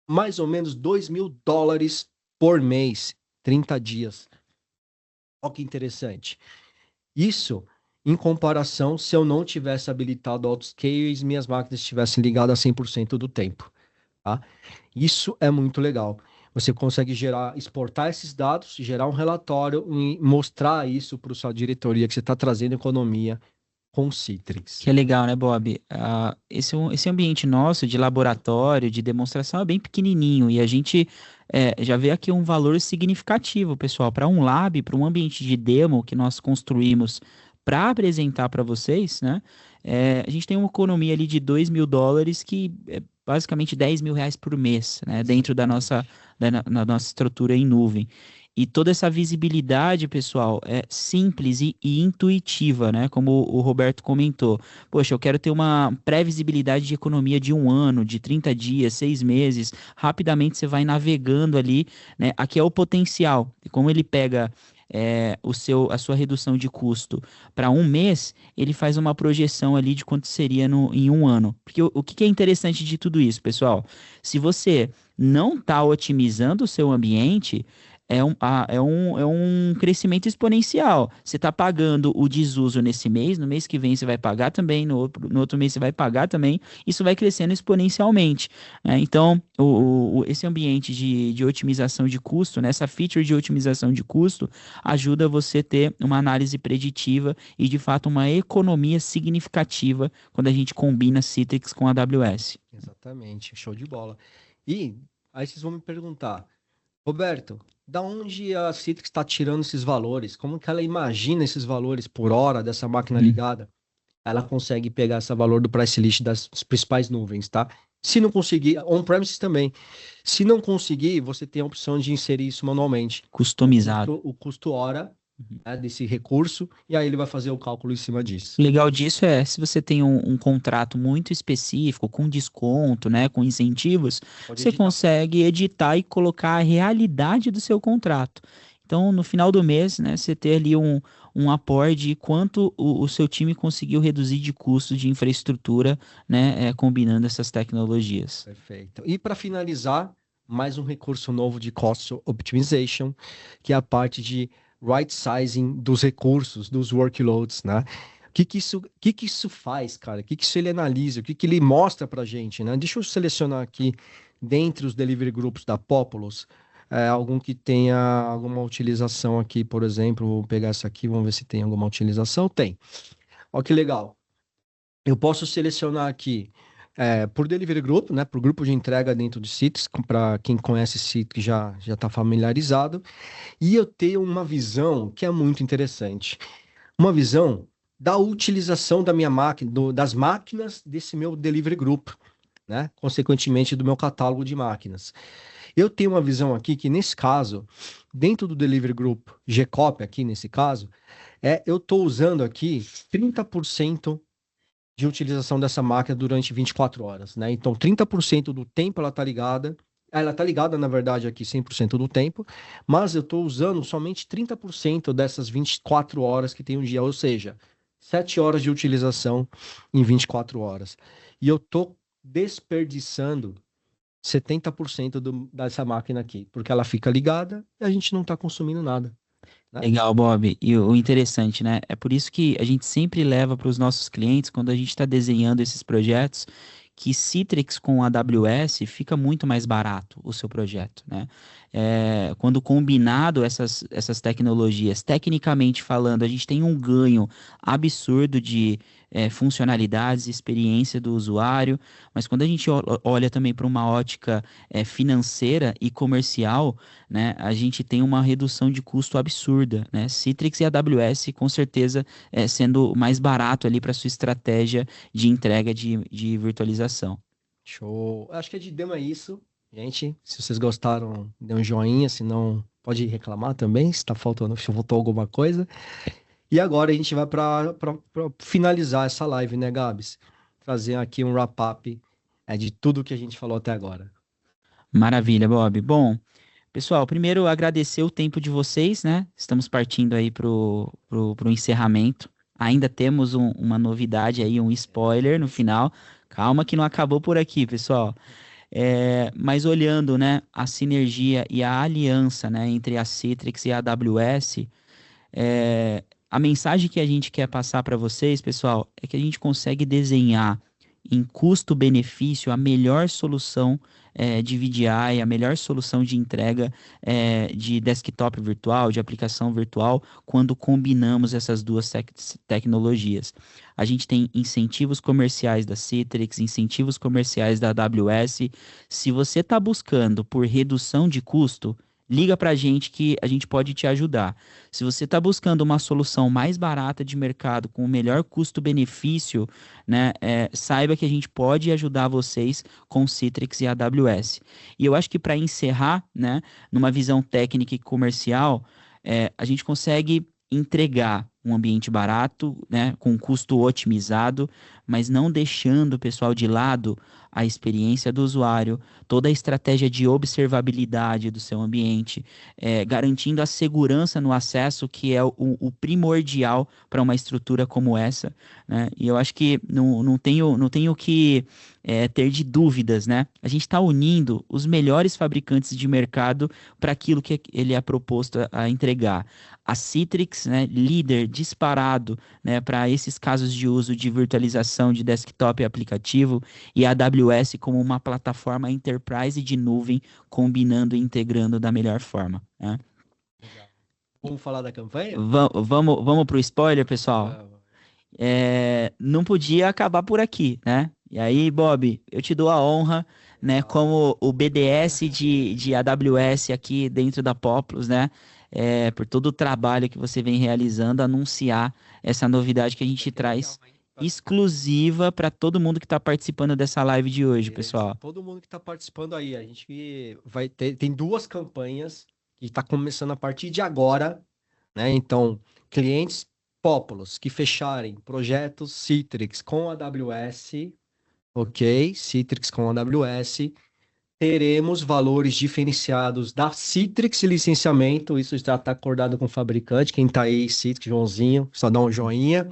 mais ou menos $2.000 por mês, 30 dias. Olha que interessante. Isso em comparação se eu não tivesse habilitado o autoscale e minhas máquinas estivessem ligadas 100% do tempo. Tá? Isso é muito legal. Você consegue exportar esses dados, gerar um relatório e mostrar isso para a sua diretoria que você está trazendo economia com Citrix. Que é legal, né, Bob? Esse ambiente nosso de laboratório, de demonstração é bem pequenininho e a gente já vê aqui um valor significativo, pessoal, para um lab, para um ambiente de demo que nós construímos para apresentar para vocês, né? A gente tem uma economia ali de $2.000 que é basicamente R$ 10.000 por mês, né? Dentro na nossa estrutura em nuvem. E toda essa visibilidade, pessoal, é simples e intuitiva, né? Como o Roberto comentou. Poxa, eu quero ter uma previsibilidade de economia de 1 ano, de 30 dias, 6 meses. Rapidamente você vai navegando ali, né? Aqui é o potencial. E como ele pega a sua redução de custo para um mês, ele faz uma projeção ali de quanto seria em 1 ano. Porque o que é interessante de tudo isso, pessoal? Se você não está otimizando o seu ambiente, é um crescimento exponencial. Você está pagando o desuso nesse mês, no mês que vem você vai pagar também, no outro mês você vai pagar também, isso vai crescendo exponencialmente, né? Então, esse ambiente de otimização de custo, né, essa feature de otimização de custo, ajuda você a ter uma análise preditiva e, de fato, uma economia significativa quando a gente combina Citrix com a AWS. Exatamente, show de bola. E aí vocês vão me perguntar, Roberto, da onde a Citrix está tirando esses valores? Como que ela imagina esses valores por hora dessa máquina ligada? Ela consegue pegar esse valor do price list das principais nuvens, tá? Se não conseguir, on-premises também. Se não conseguir, você tem a opção de inserir isso manualmente. Customizado. O custo hora, né, desse recurso, e aí ele vai fazer o cálculo em cima disso. O legal disso é, se você tem um contrato muito específico, com desconto, né, com incentivos, você consegue editar e colocar a realidade do seu contrato. Então, no final do mês, né, você ter ali um aporte de quanto o seu time conseguiu reduzir de custo de infraestrutura, né, combinando essas tecnologias. Perfeito. E para finalizar, mais um recurso novo de Cost Optimization, que é a parte de right sizing dos recursos, dos workloads, né? O que isso faz, cara? O que isso ele analisa? O que ele mostra para a gente, né? Deixa eu selecionar aqui, dentre os delivery groups da Populous, algum que tenha alguma utilização aqui, por exemplo, vou pegar essa aqui, vamos ver se tem alguma utilização. Tem. Olha que legal. Eu posso selecionar aqui por delivery group, né? Por grupo de entrega dentro de Citrix, para quem conhece Citrix já está familiarizado. E eu tenho uma visão que é muito interessante. Uma visão da utilização da minha máquina, das máquinas desse meu delivery group, né? Consequentemente, do meu catálogo de máquinas. Eu tenho uma visão aqui que, nesse caso, dentro do delivery group GCOP, aqui nesse caso, eu estou usando aqui 30% de utilização dessa máquina durante 24 horas, né? Então, 30% do tempo ela está ligada. Ela está ligada, na verdade, aqui 100% do tempo, mas eu estou usando somente 30% dessas 24 horas que tem um dia, ou seja, 7 horas de utilização em 24 horas. E eu estou desperdiçando 70% dessa máquina aqui, porque ela fica ligada e a gente não está consumindo nada, né? Legal, Bob. E o interessante, né? É por isso que a gente sempre leva para os nossos clientes, quando a gente está desenhando esses projetos, que Citrix com AWS fica muito mais barato o seu projeto, né? Quando combinado essas tecnologias, tecnicamente falando, a gente tem um ganho absurdo de funcionalidades, experiência do usuário, mas quando a gente olha também para uma ótica financeira e comercial, né, a gente tem uma redução de custo absurda, né? Citrix e AWS com certeza sendo mais barato ali para sua estratégia de entrega de virtualização. Show. Acho que a de demo é isso. Gente, se vocês gostaram, dê um joinha, se não, pode reclamar também, se tá faltando, se faltou alguma coisa. E agora a gente vai para finalizar essa live, né, Gabs? Trazer aqui um wrap-up de tudo que a gente falou até agora. Maravilha, Bob. Bom, pessoal, primeiro agradecer o tempo de vocês, né? Estamos partindo aí pro encerramento. Ainda temos uma novidade aí, um spoiler no final. Calma que não acabou por aqui, pessoal. Mas olhando, né, a sinergia e a aliança, né, entre a Citrix e a AWS, a mensagem que a gente quer passar para vocês, pessoal, é que a gente consegue desenhar em custo-benefício a melhor solução de VDI, a melhor solução de entrega de desktop virtual, de aplicação virtual, quando combinamos essas duas tecnologias. A gente tem incentivos comerciais da Citrix, incentivos comerciais da AWS. Se você está buscando por redução de custo, liga para a gente que a gente pode te ajudar. Se você está buscando uma solução mais barata de mercado, com o melhor custo-benefício, né, saiba que a gente pode ajudar vocês com Citrix e AWS. E eu acho que para encerrar, né, numa visão técnica e comercial, a gente consegue entregar um ambiente barato, né, com custo otimizado, mas não deixando o pessoal de lado a experiência do usuário, toda a estratégia de observabilidade do seu ambiente, garantindo a segurança no acesso, que é o primordial para uma estrutura como essa, né? E eu acho que não tenho que ter de dúvidas, né? A gente está unindo os melhores fabricantes de mercado para aquilo que ele é proposto a entregar. A Citrix, né, líder disparado, né, para esses casos de uso de virtualização de desktop e aplicativo, e a AWS como uma plataforma enterprise de nuvem, combinando e integrando da melhor forma, né? Legal. Vamos falar da campanha? Vamos para o spoiler, pessoal. Vamos. Não podia acabar por aqui, né? E aí, Bob, eu te dou a honra, né, como o BDS de AWS aqui dentro da Populous, né, por todo o trabalho que você vem realizando, anunciar essa novidade que a gente traz exclusiva para todo mundo que está participando dessa live de hoje, pessoal. Todo mundo que está participando aí, a gente vai ter, tem duas campanhas que está começando a partir de agora, né? Então, clientes Populous que fecharem projetos Citrix com a AWS, ok? Citrix com a AWS, teremos valores diferenciados da Citrix licenciamento, isso já está acordado com o fabricante, quem está aí, Citrix, Joãozinho, só dá um joinha,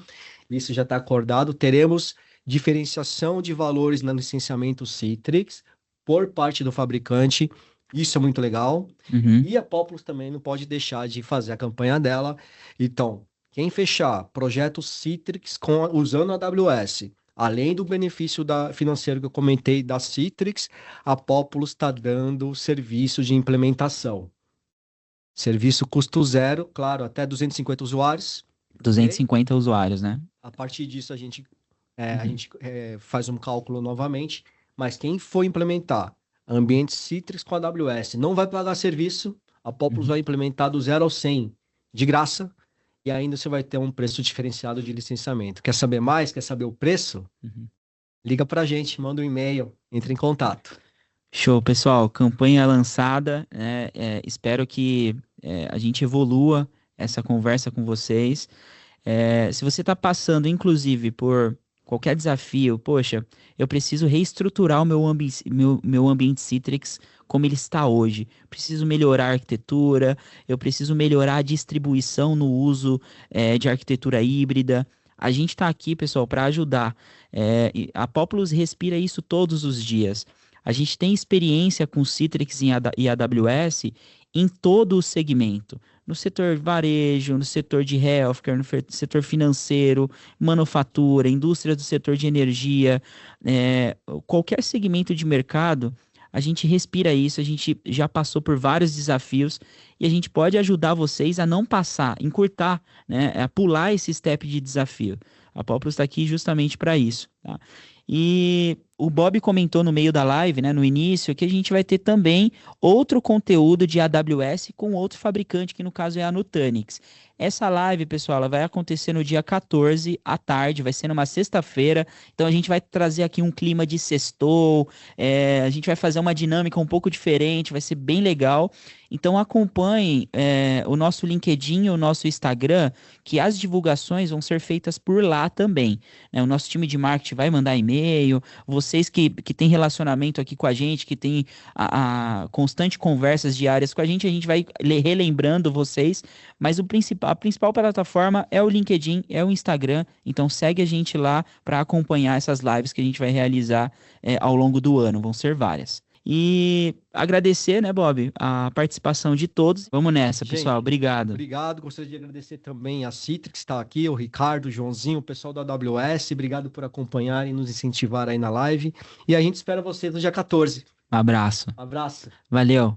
isso já está acordado, teremos diferenciação de valores no licenciamento Citrix por parte do fabricante, isso é muito legal, Uhum. e a Populous também não pode deixar de fazer a campanha dela, então, quem fechar projeto Citrix usando a AWS, além do benefício financeiro que eu comentei da Citrix, a Populous está dando serviço de implementação. Serviço custo zero, claro, até 250 usuários. 250 usuários, né? A partir disso, faz um cálculo novamente, mas quem for implementar ambiente Citrix com a AWS não vai pagar serviço, a Populous vai implementar do 0 ao 100 de graça, e ainda você vai ter um preço diferenciado de licenciamento. Quer saber mais? Quer saber o preço? Liga pra gente, manda um e-mail, entre em contato. Show, pessoal. Campanha lançada, né? Espero que a gente evolua essa conversa com vocês. Se você está passando, inclusive, por qualquer desafio, poxa, eu preciso reestruturar o meu ambiente Citrix como ele está hoje. Preciso melhorar a arquitetura, eu preciso melhorar a distribuição no uso de arquitetura híbrida. A gente está aqui, pessoal, para ajudar. E a Populous respira isso todos os dias. A gente tem experiência com Citrix e AWS em todo o segmento. No setor varejo, no setor de healthcare, no setor financeiro, manufatura, indústria do setor de energia, qualquer segmento de mercado, a gente respira isso, a gente já passou por vários desafios e a gente pode ajudar vocês a não passar, encurtar, né, a pular esse step de desafio. A Populous está aqui justamente para isso, tá? E O Bob comentou no meio da live, né, no início, que a gente vai ter também outro conteúdo de AWS com outro fabricante, que no caso é a Nutanix. Essa live, pessoal, ela vai acontecer no dia 14 à tarde, vai ser numa sexta-feira. Então a gente vai trazer aqui um clima de sextou, a gente vai fazer uma dinâmica um pouco diferente, vai ser bem legal. Então acompanhem o nosso LinkedIn, o nosso Instagram, que as divulgações vão ser feitas por lá também, né? O nosso time de marketing vai mandar e-mail, vocês que têm relacionamento aqui com a gente, que tem a constante conversas diárias com a gente vai relembrando vocês, mas a principal plataforma é o LinkedIn, é o Instagram, então segue a gente lá para acompanhar essas lives que a gente vai realizar ao longo do ano, vão ser várias. E agradecer, né, Bob, a participação de todos. Vamos nessa, pessoal. Gente, Obrigado. obrigado. Gostaria de agradecer também a Citrix, que está aqui, o Ricardo, o Joãozinho, o pessoal da AWS. Obrigado por acompanhar e nos incentivar aí na live. E a gente espera vocês no dia 14. Um abraço. Abraço. Valeu.